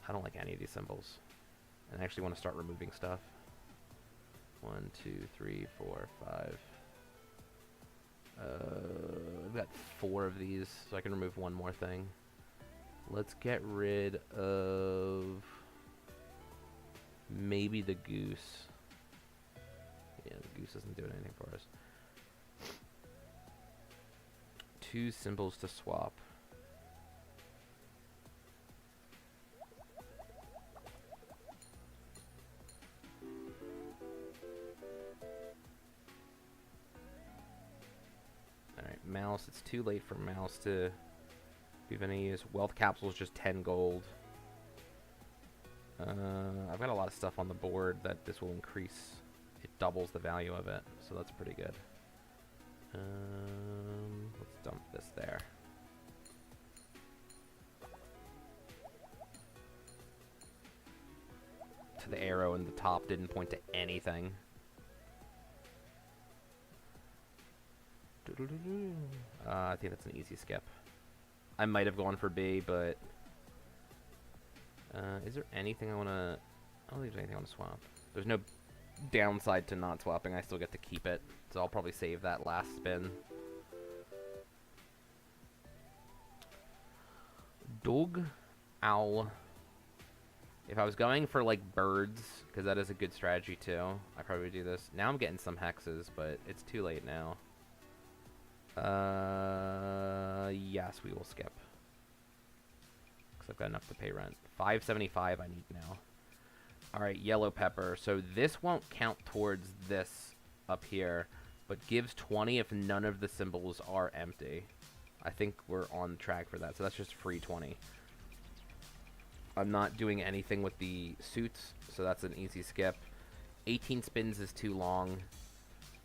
don't like any of these symbols. And I actually want to start removing stuff. 1, 2, 3, 4, 5. I've got 4 of these, so I can remove one more thing. Let's get rid of maybe the goose. Yeah, the goose isn't doing anything for us. 2 symbols to swap. Alright, mouse. It's too late for mouse to be of any use. Wealth capsule is just 10 gold. I've got a lot of stuff on the board that this will increase. It doubles the value of it, so that's pretty good. Let's dump this there. To the arrow in the top didn't point to anything. I think that's an easy skip. I might have gone for B, but is there anything I want to... I don't think there's anything I want to swap. There's no downside to not swapping. I still get to keep it, so I'll probably save that last spin. Dog. Owl. If I was going for, like, birds, because that is a good strategy, too, I'd probably do this. Now I'm getting some hexes, but it's too late now. Yes, we will skip. Because I've got enough to pay rent. 575 I need now. Alright, yellow pepper. So this won't count towards this up here, but gives 20 if none of the symbols are empty. I think we're on track for that. So that's just free 20. I'm not doing anything with the suits, so that's an easy skip. 18 spins is too long.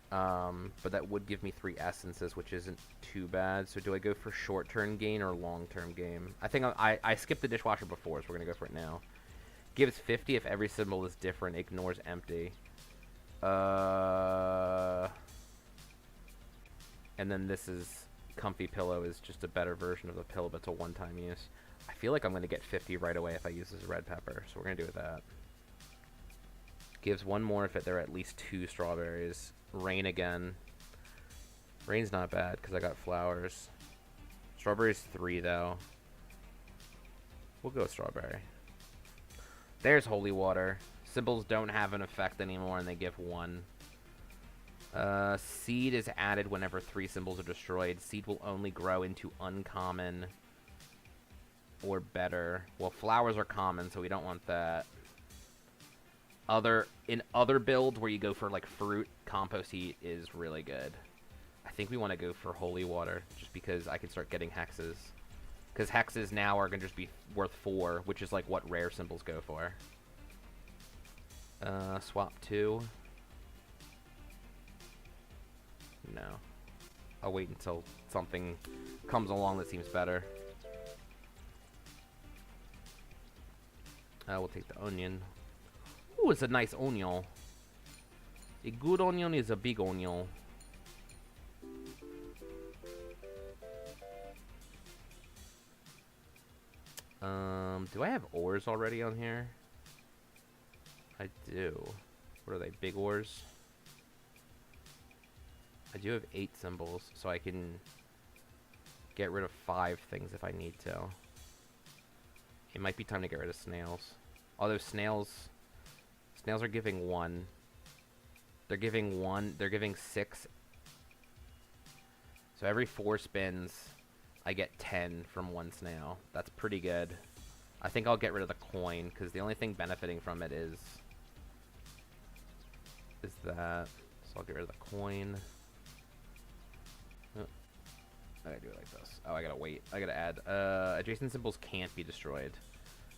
But that would give me 3 essences, which isn't too bad. So do I go for short-term gain or long-term gain? I think I skipped the dishwasher before, so we're going to go for it now. Gives 50 if every symbol is different. Ignores empty. And then this is... Comfy Pillow is just a better version of the pillow, but it's a one-time use. I feel like I'm going to get 50 right away if I use this red pepper, so we're going to do with that. Gives 1 more if there are at least 2 strawberries. Rain again. Rain's not bad because I got flowers. Strawberry's 3 though. We'll go strawberry. There's holy water. Symbols don't have an effect anymore and they give 1. Seed is added whenever 3 symbols are destroyed. Seed will only grow into uncommon or better. Well, flowers are common, so we don't want that. In other builds where you go for like fruit, compost heat is really good. I think we want to go for holy water just because I can start getting hexes. Because hexes now are going to just be worth 4, which is like what rare symbols go for. Swap 2. No. I'll wait until something comes along that seems better. We'll take the onion. Ooh, it's a nice onion. A good onion is a big onion. Do I have ores already on here? I do. What are they? Big ores? I do have 8 symbols, so I can get rid of 5 things if I need to. It might be time to get rid of snails. Although snails are giving 1. They're giving 1. They're giving 6. So every 4 spins, I get 10 from 1 snail. That's pretty good. I think I'll get rid of the coin, because the only thing benefiting from it is that. So I'll get rid of the coin. Oh, I gotta do it like this. Oh, I gotta wait. I gotta add. Adjacent symbols can't be destroyed.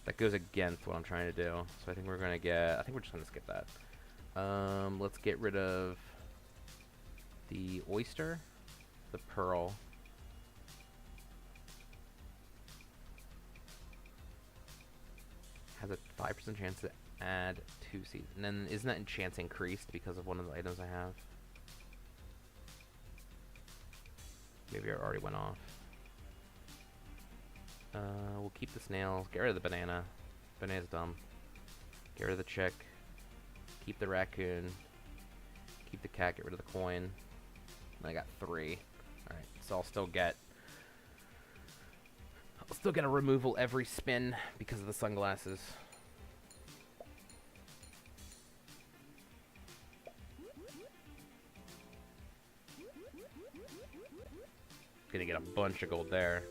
That goes against what I'm trying to do. So I think we're gonna get... I think we're just gonna skip that. Let's get rid of the oyster, the pearl. Has a 5% chance to add 2 seeds. And then isn't that chance increased because of one of the items I have? Maybe I already went off. We'll keep the snails. Get rid of the banana. Banana's dumb. Get rid of the chick. Keep the raccoon. Keep the cat. Get rid of the coin. And I got 3. Alright, so I'll still get a removal every spin because of the sunglasses. Gonna get a bunch of gold there.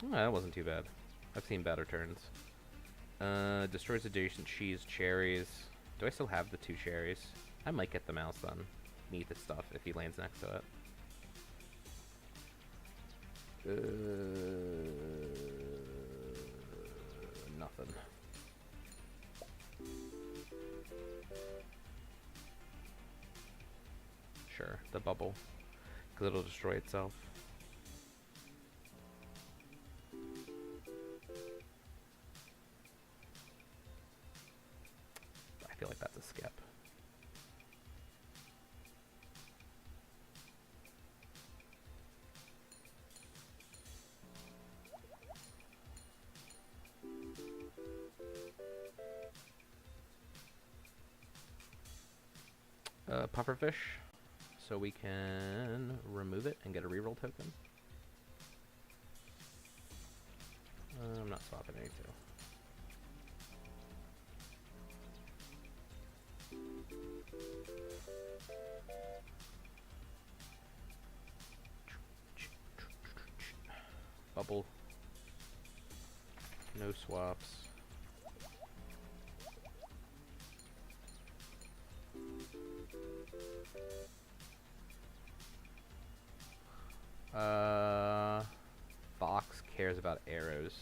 Oh, that wasn't too bad. I've seen better turns. Destroys adjacent cheese, cherries. Do I still have the 2 cherries? I might get the mouse then. Need this stuff if he lands next to it. Nothing. Sure, the bubble. Because it'll destroy itself. I feel like that's a skip. Pufferfish, so we can remove it and get a reroll token. I'm not swapping any two. Bubble. No swaps. Fox cares about arrows.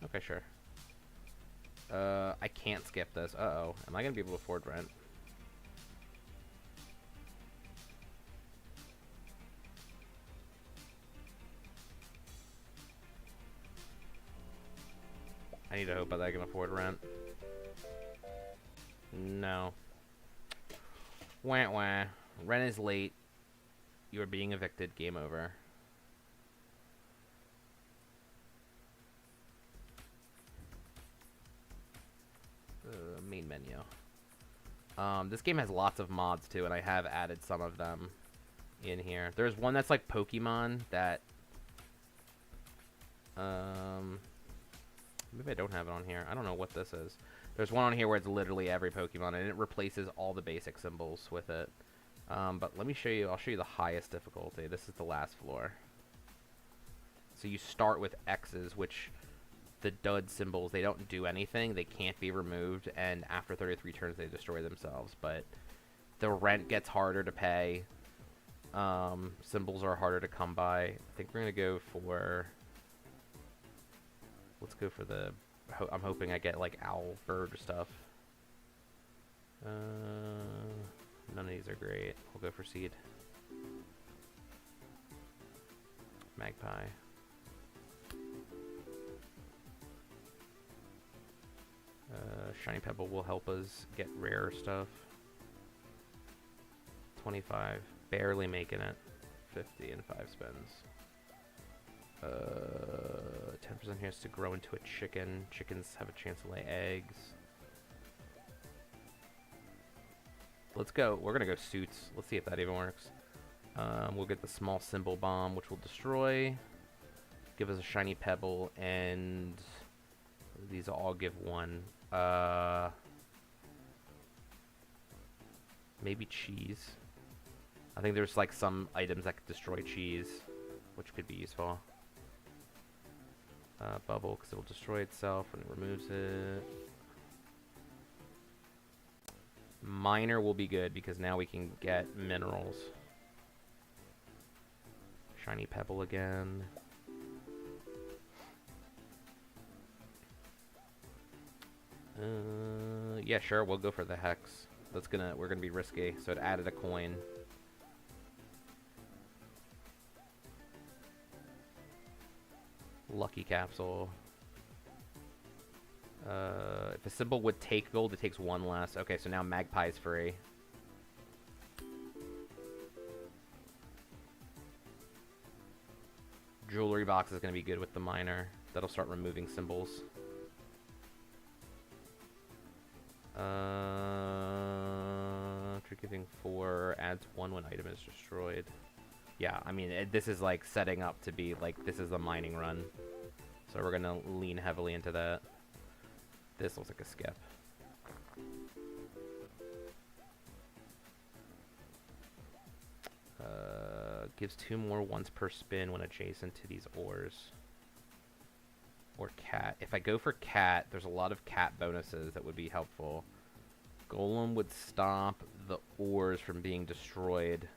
Okay, sure. I can't skip this. Uh-oh. Am I gonna be able to afford rent? I need to hope that I can afford rent. No. Wah wah. Rent is late. You are being evicted. Game over. Main menu. This game has lots of mods too, and I have added some of them in here. There's one that's like Pokemon that maybe I don't have it on here. I don't know what this is. There's one on here where it's literally every Pokemon, and it replaces all the basic symbols with it. But let me show you. I'll show you the highest difficulty. This is the last floor. So you start with X's, which the dud symbols, they don't do anything. They can't be removed, and after 33 turns, they destroy themselves. But the rent gets harder to pay. Symbols are harder to come by. I think we're going to go for... Let's go for the... I'm hoping I get, like, owl, bird stuff. None of these are great. We'll go for seed. Magpie. Shiny Pebble will help us get rare stuff. 25. Barely making it. 50 in 5 spins. 10% chance to grow into a chicken. Chickens have a chance to lay eggs. Let's go. We're going to go suits. Let's see if that even works. We'll get the small symbol bomb, which will destroy. Give us a shiny pebble, and these all give 1. Maybe cheese. I think there's like some items that could destroy cheese, which could be useful. Bubble, because it will destroy itself when it removes it. Miner will be good because now we can get minerals. Shiny pebble again. Yeah, sure, we'll go for the hex. We're gonna be risky, so it added a coin. Lucky capsule. If a symbol would take gold, it takes 1 less. Okay, so now Magpie's free. Jewelry box is going to be good with the miner. That'll start removing symbols. Trick giving 4 adds 1 when item is destroyed. Yeah, I mean, this is like setting up to be like, this is the mining run. So we're going to lean heavily into that. This looks like a skip. Gives 2 more once per spin when adjacent to these ores. Or cat. If I go for cat, there's a lot of cat bonuses that would be helpful. Golem would stop the ores from being destroyed.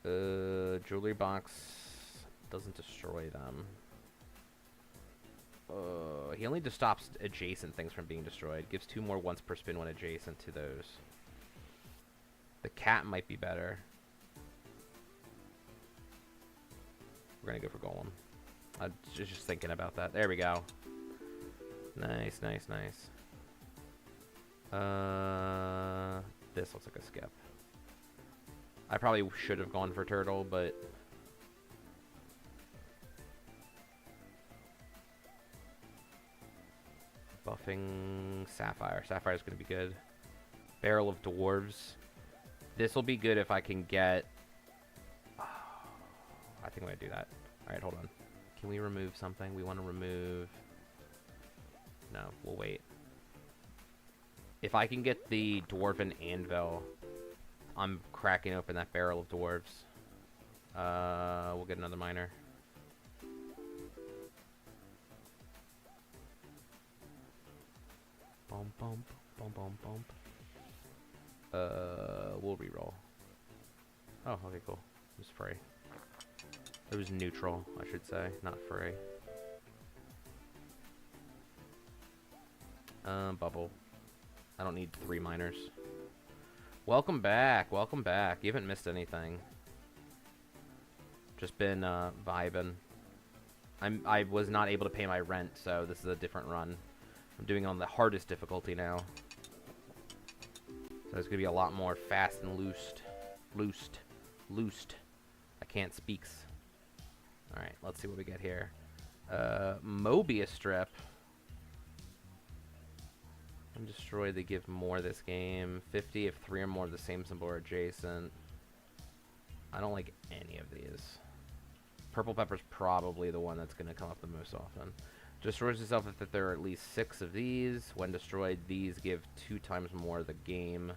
Jewelry box doesn't destroy them. He only just stops adjacent things from being destroyed. Gives 2 more once per spin when adjacent to those. The cat might be better. We're gonna go for Golem. I was just thinking about that. There we go. Nice, nice, nice. This looks like a skip. I probably should have gone for Turtle, but... Buffing Sapphire. Sapphire's going to be good. Barrel of Dwarves. This will be good if I can get... Oh, I think I'm going to do that. Alright, hold on. Can we remove something? We want to remove... No, we'll wait. If I can get the Dwarven Anvil, I'm cracking open that Barrel of Dwarves. We'll get another miner. Bump, bump, bump, bump, bump. We'll reroll. Oh, okay, cool. It was free. It was neutral, I should say, not free. Bubble. I don't need 3 miners. Welcome back, welcome back. You haven't missed anything. Just been, vibing. I was not able to pay my rent, so this is a different run. I'm doing it on the hardest difficulty now. So it's gonna be a lot more fast and loosed. I can't speaks. Alright, let's see what we get here. Mobius strip. And destroy, they give more this game. 50 if 3 or more of the same symbol are adjacent. I don't like any of these. Purple Pepper's probably the one that's gonna come up the most often. Destroys itself if there are at least 6 of these. When destroyed, these give 2 times more of the game.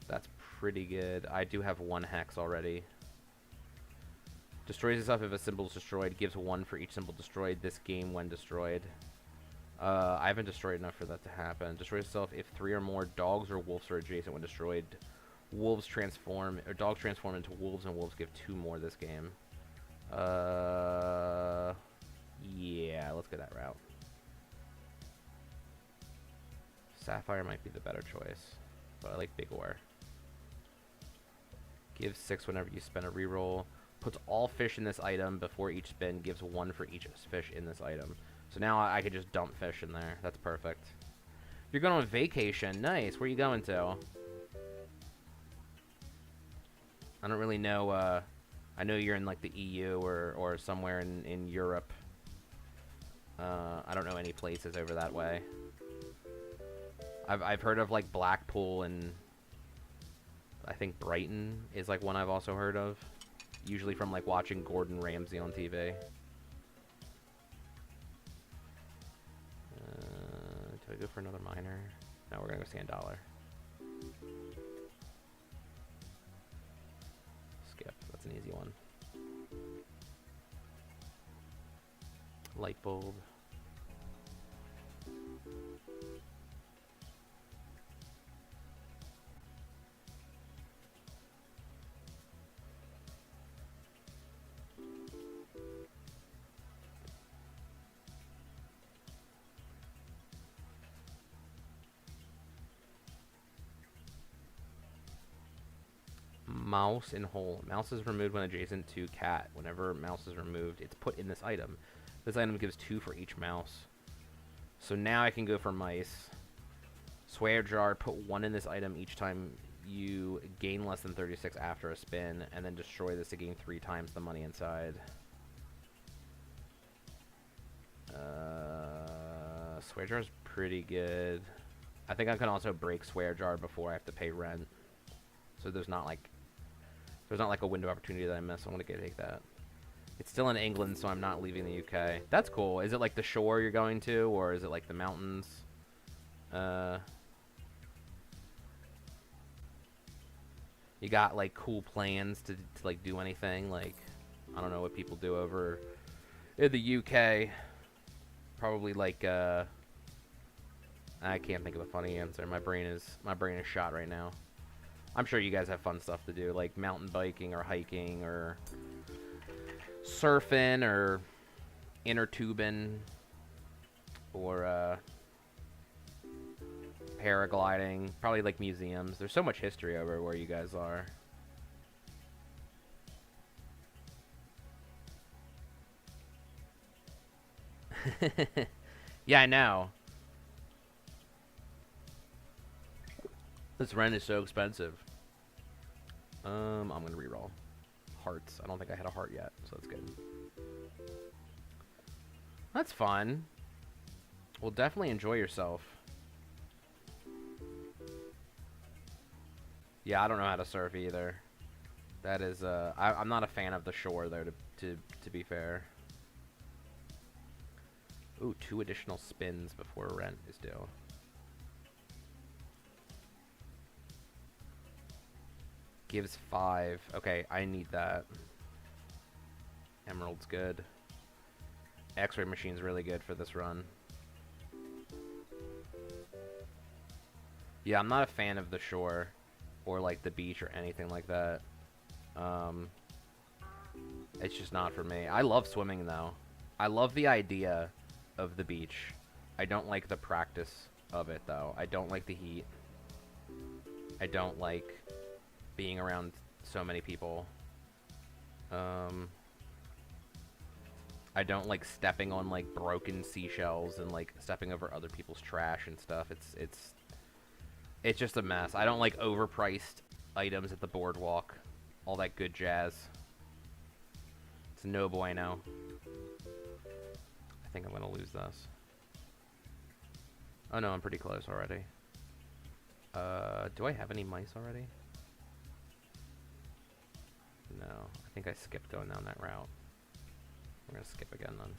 That's pretty good. I do have 1 hex already. Destroys itself if a symbol is destroyed. Gives 1 for each symbol destroyed this game when destroyed. I haven't destroyed enough for that to happen. Destroys itself if 3 or more dogs or wolves are adjacent when destroyed. Wolves transform, or dogs transform into wolves, and wolves give 2 more this game. Yeah, let's go that route. Sapphire might be the better choice, but I like Big Ore. Gives 6 whenever you spend a reroll. Puts all fish in this item before each spin. Gives 1 for each fish in this item. So now I could just dump fish in there. That's perfect. You're going on vacation. Nice. Where are you going to? I don't really know. I know you're in like the EU or somewhere in Europe. I don't know any places over that way. I've heard of like Blackpool, and I think Brighton is like one I've also heard of. Usually from like watching Gordon Ramsay on TV. Do I go for another miner? No, we're gonna go Sand Dollar. Skip. That's an easy one. Light bulb. Mouse in hole. Mouse is removed when adjacent to cat. Whenever mouse is removed, it's put in this item. This item gives 2 for each mouse. So now I can go for mice. Swear jar, put 1 in this item each time you gain less than 36 after a spin, and then destroy this to gain 3 times the money inside. Swear jar is pretty good. I think I can also break swear jar before I have to pay rent. So there's not like a window opportunity that I miss. I want to take that. It's still in England, so I'm not leaving the UK. That's cool. Is it like the shore you're going to, or is it like the mountains? You got like cool plans to like do anything? Like, I don't know what people do over in the UK. Probably like I can't think of a funny answer. My brain is shot right now. I'm sure you guys have fun stuff to do, like mountain biking or hiking or surfing or inner tubing or paragliding. Probably like museums. There's so much history over where you guys are. Yeah, I know. This rent is so expensive. I'm gonna reroll. Hearts. I don't think I had a heart yet, so that's good. That's fun. Well, definitely enjoy yourself. Yeah, I don't know how to surf either. That is, I'm not a fan of the shore, though, to be fair. Ooh, 2 additional spins before rent is due. Gives 5. Okay, I need that. Emerald's good. X-ray machine's really good for this run. Yeah, I'm not a fan of the shore or like the beach or anything like that. It's just not for me. I love swimming though. I love the idea of the beach. I don't like the practice of it though. I don't like the heat. I don't like being around so many people. I don't like stepping on like broken seashells and like stepping over other people's trash and stuff. It's just a mess. I don't like overpriced items at the boardwalk. All that good jazz. It's no bueno. I think I'm gonna lose this. Oh no, I'm pretty close already. Do I have any mice already? No, I think I skipped going down that route. We're gonna skip again then.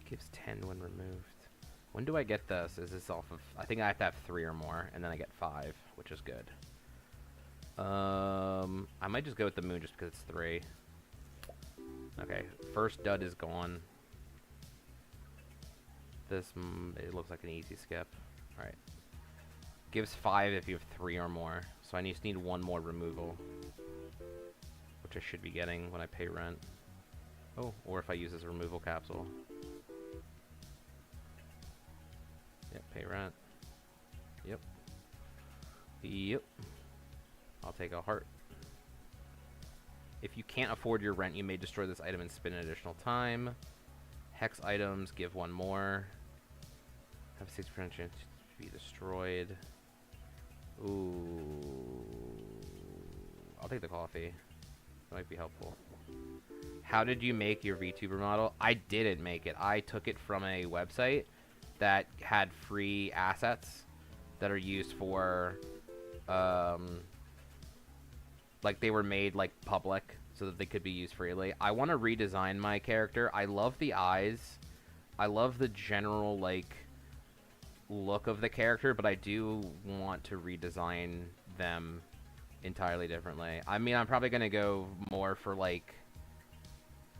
Gives 10 when removed. When do I get this? Is this off of... I think I have to have 3 or more, and then I get 5, which is good. I might just go with the moon just because it's 3. Okay, first dud is gone. This, it looks like an easy skip. Alright. Gives 5 if you have 3 or more. So I just need 1 more removal. Which I should be getting when I pay rent. Oh, or if I use this removal capsule. Yep, pay rent. Yep. Yep. I'll take a heart. If you can't afford your rent, you may destroy this item and spend an additional time. Hex items, give 1 more. Have a 6% chance to be destroyed. Ooh. I'll take the coffee. That might be helpful. How did you make your VTuber model? I didn't make it. I took it from a website that had free assets that are used for, like they were made like public so that they could be used freely. I want to redesign my character. I love the eyes. I love the general like look of the character, but I do want to redesign them entirely differently. I mean, I'm probably gonna go more for like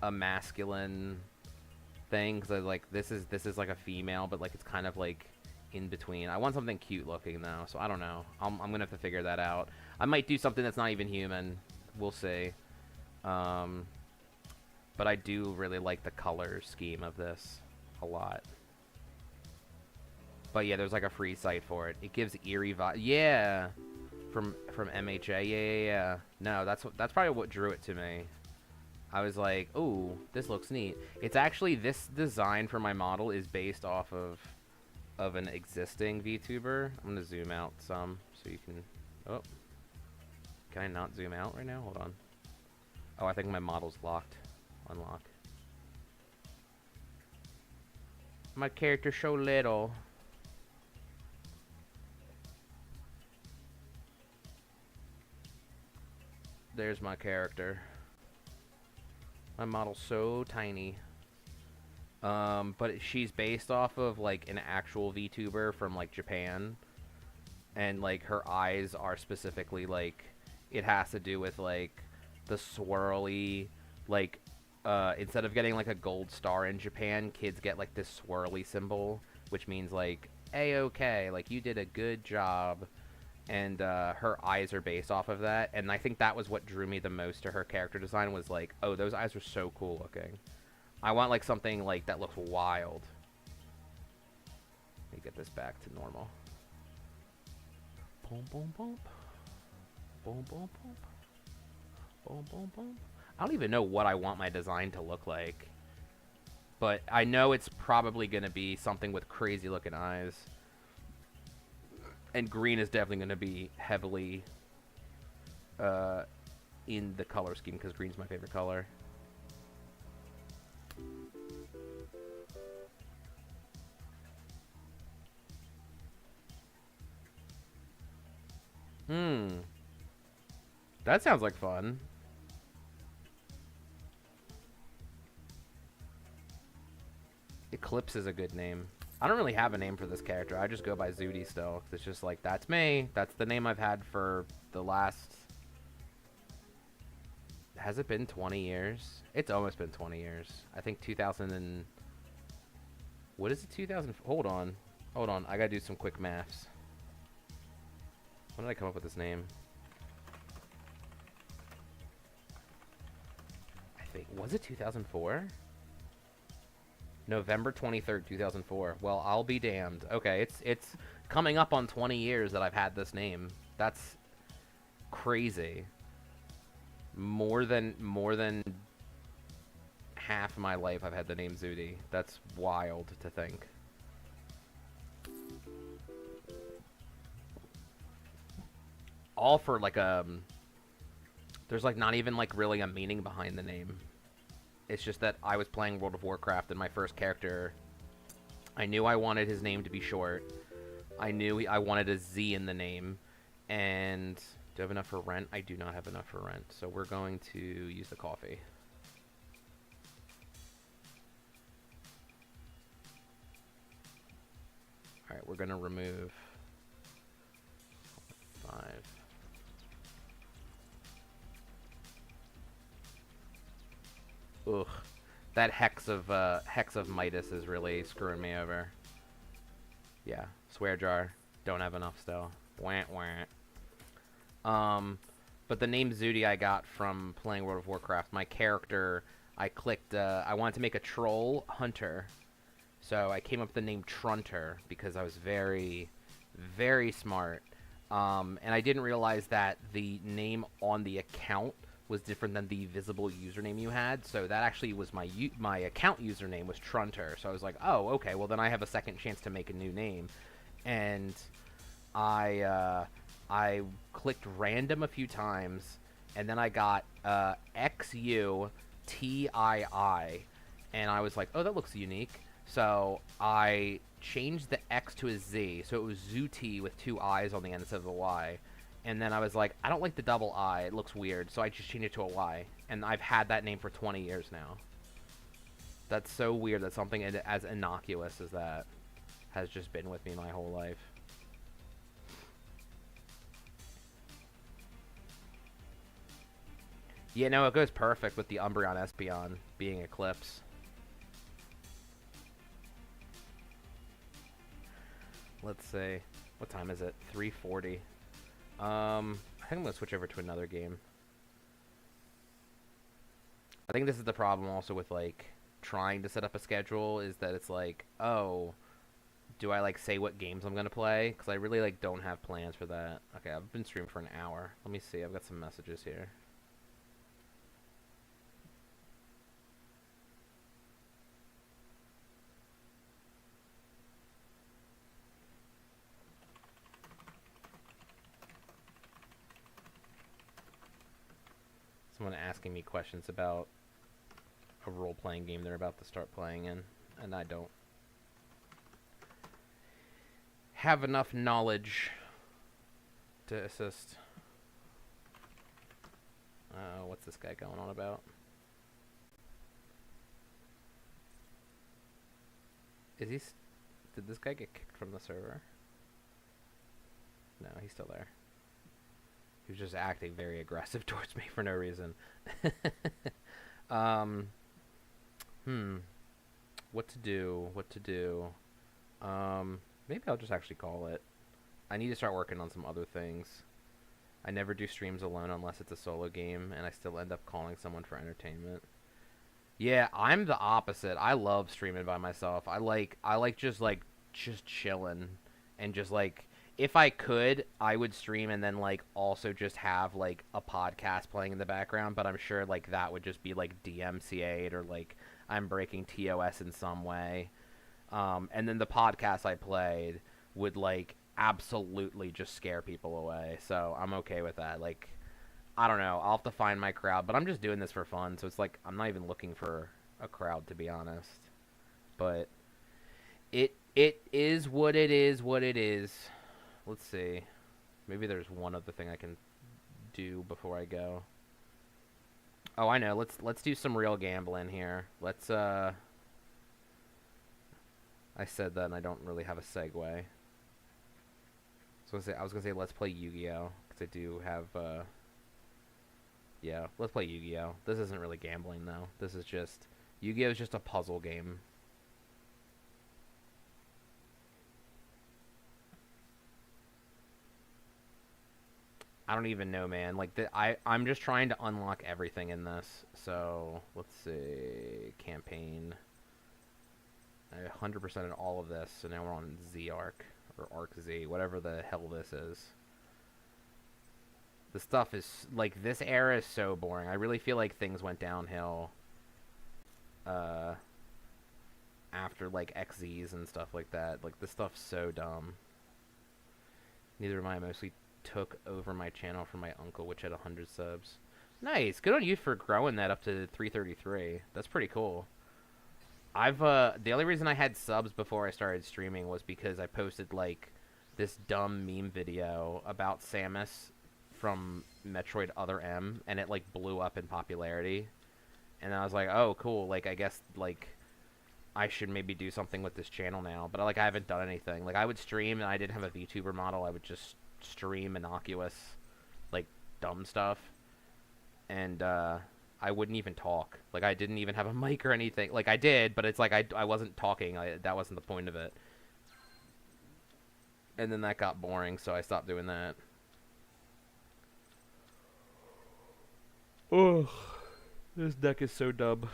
a masculine thing because like this is like a female, but like it's kind of like in between. I want something cute looking though, so I don't know. I'm gonna have to figure that out. I might do something that's not even human. We'll see. But I do really like the color scheme of this a lot. But yeah, there's like a free site for it. It gives eerie vibe. Yeah, from MHA. Yeah. No, that's probably what drew it to me. I was like, ooh, this looks neat. It's actually, this design for my model is based off of an existing VTuber. I'm gonna zoom out some so you can. Oh, can I not zoom out right now? Hold on. Oh, I think my model's locked. Unlock. My character's so little. There's my character. My model's so tiny. But she's based off of, like, an actual VTuber from, like, Japan. And, like, her eyes are specifically, like, it has to do with, like, the swirly, like, instead of getting, like, a gold star in Japan, kids get, like, this swirly symbol, which means, like, A-okay, like, you did a good job. And, her eyes are based off of that. And I think that was what drew me the most to her character design, was, like, oh, those eyes are so cool looking. I want, like, something, like, that looks wild. Let me get this back to normal. Boom, boom, boom. Boom, boom, boom. Boom, boom, boom. I don't even know what I want my design to look like. But I know it's probably going to be something with crazy looking eyes. And green is definitely going to be heavily in the color scheme, because green's my favorite color. That sounds like fun. Eclipse is a good name. I don't really have a name for this character. I just go by Zooty still. It's just like, that's me. That's the name I've had for the last... Has it been 20 years? It's almost been 20 years. I think 2000 and... What is it, 2000? Hold on. Hold on. I gotta do some quick maths. When did I come up with this name? I think... Was it 2004? November 23rd, 2004. Well, I'll be damned. Okay, it's coming up on 20 years that I've had this name. That's crazy. More than half my life I've had the name Zooty. That's wild to think. All for like there's like not even like really a meaning behind the name. It's just that I was playing World of Warcraft, and my first character, I knew I wanted his name to be short. I knew I wanted a Z in the name. And do I have enough for rent? I do not have enough for rent. So we're going to use the coffee. Alright, we're going to remove 5. Ugh. That Hex of Midas is really screwing me over. Yeah. Swear jar. Don't have enough still. Wah, wah. But the name Zooty I got from playing World of Warcraft. My character, I clicked, I wanted to make a troll hunter. So I came up with the name Trunter because I was very, very smart. And I didn't realize that the name on the account was different than the visible username you had. So that actually was my account username was Trunter. So I was like, oh, okay, well then I have a second chance to make a new name. And I clicked random a few times, and then I got XUTII, and I was like, oh, that looks unique. So I changed the X to a Z, so it was Zooty with 2 I's on the end instead of a Y. And then I was like, I don't like the double I. It looks weird. So I just changed it to a Y. And I've had that name for 20 years now. That's so weird that something as innocuous as that has just been with me my whole life. Yeah, no, it goes perfect with the Umbreon Espeon being Eclipse. Let's see. What time is it? 3:40. I think I'm going to switch over to another game. I think this is the problem also with, like, trying to set up a schedule, is that it's like, oh, do I, like, say what games I'm going to play? Because I really, like, don't have plans for that. Okay, I've been streaming for an hour. Let me see. I've got some messages here. Someone asking me questions about a role-playing game they're about to start playing in, and I don't have enough knowledge to assist. What's this guy going on about? Is he? Did this guy get kicked from the server? No, he's still there. He was just acting very aggressive towards me for no reason. um. What to do? What to do? Maybe I'll just actually call it. I need to start working on some other things. I never do streams alone unless it's a solo game, and I still end up calling someone for entertainment. Yeah, I'm the opposite. I love streaming by myself. I like just chilling and just like if I could, I would stream and then like also just have like a podcast playing in the background, but I'm sure like that would just be like DMCA'd or like I'm breaking TOS in some way. And then the podcast I played would like absolutely just scare people away. So I'm okay with that. Like I don't know. I'll have to find my crowd, but I'm just doing this for fun. So it's like I'm not even looking for a crowd, to be honest. But it is what it is. What it is. Let's see. Maybe there's one other thing I can do before I go. Oh, I know. Let's do some real gambling here. Let's I said that and I don't really have a segue. So I was gonna say let's play Yu-Gi-Oh! Because I do have yeah, let's play Yu-Gi-Oh! This isn't really gambling though. This is just Yu-Gi-Oh! Is just a puzzle game. I don't even know, man. Like I'm just trying to unlock everything in this. So let's see, campaign. I 100% in all of this. So now we're on Z Arc or Arc Z, whatever the hell this is. The stuff is like this era is so boring. I really feel like things went downhill after like XZs and stuff like that. Like this stuff's so dumb. Neither of mine mostly took over my channel from my uncle, which had 100 subs. Nice. Good on you for growing that up to 333. That's pretty cool. The only reason I had subs before I started streaming was because I posted like this dumb meme video about Samus from Metroid Other M, and it like blew up in popularity. And I was like, oh cool, like I guess like I should maybe do something with this channel now. But like I haven't done anything. Like I would stream and I didn't have a VTuber model. I would just stream innocuous like dumb stuff. And I wouldn't even talk. Like I didn't even have a mic or anything. Like I did, but it's like I wasn't talking. That wasn't the point of it. And then that got boring, so I stopped doing that. Oh, this deck is so dumb.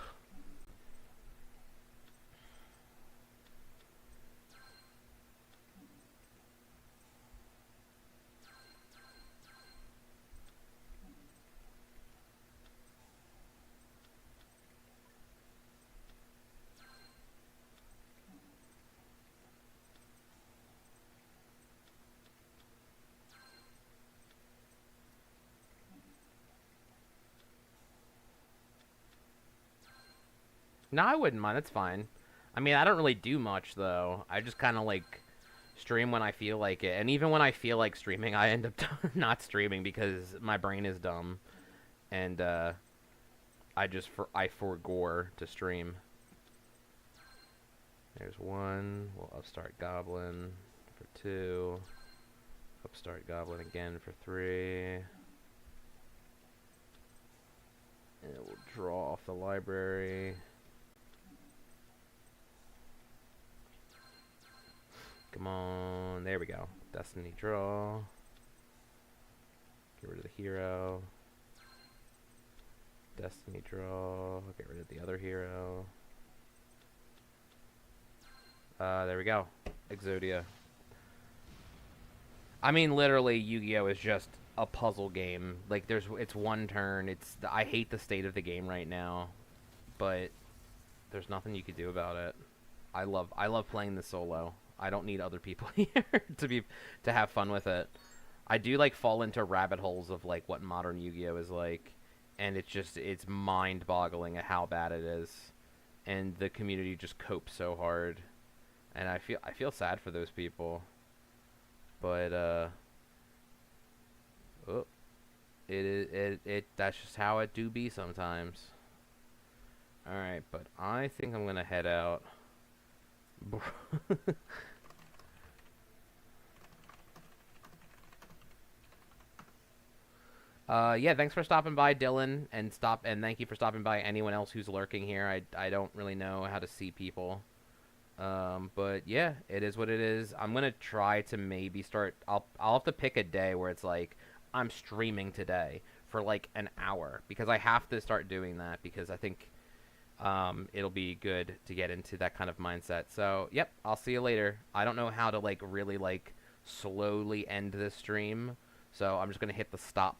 No, I wouldn't mind. It's fine. I mean, I don't really do much, though. I just kind of, like, stream when I feel like it. And even when I feel like streaming, I end up not streaming because my brain is dumb. And, I forgore to stream. There's one. We'll upstart Goblin for 2. Upstart Goblin again for 3. And we'll draw off the library. Come on, there we go. Destiny draw. Get rid of the hero. Destiny draw. Get rid of the other hero. There we go. Exodia. I mean, literally, Yu-Gi-Oh! Is just a puzzle game. Like, it's one turn. I hate the state of the game right now, but there's nothing you could do about it. I love playing the solo. I don't need other people here to have fun with it. I do like fall into rabbit holes of like what modern Yu-Gi-Oh is like, and it's mind-boggling at how bad it is, and the community just copes so hard, and I feel sad for those people, but that's just how it do be sometimes. All right, but I think I'm gonna head out. Yeah, thanks for stopping by, Dylan, and thank you for stopping by anyone else who's lurking here. I don't really know how to see people. But yeah, it is what it is. I'm gonna try to maybe start. I'll have to pick a day where it's like I'm streaming today for like an hour because I have to start doing that because I think it'll be good to get into that kind of mindset. So yep, I'll see you later. I don't know how to like really like slowly end this stream, so I'm just gonna hit the stop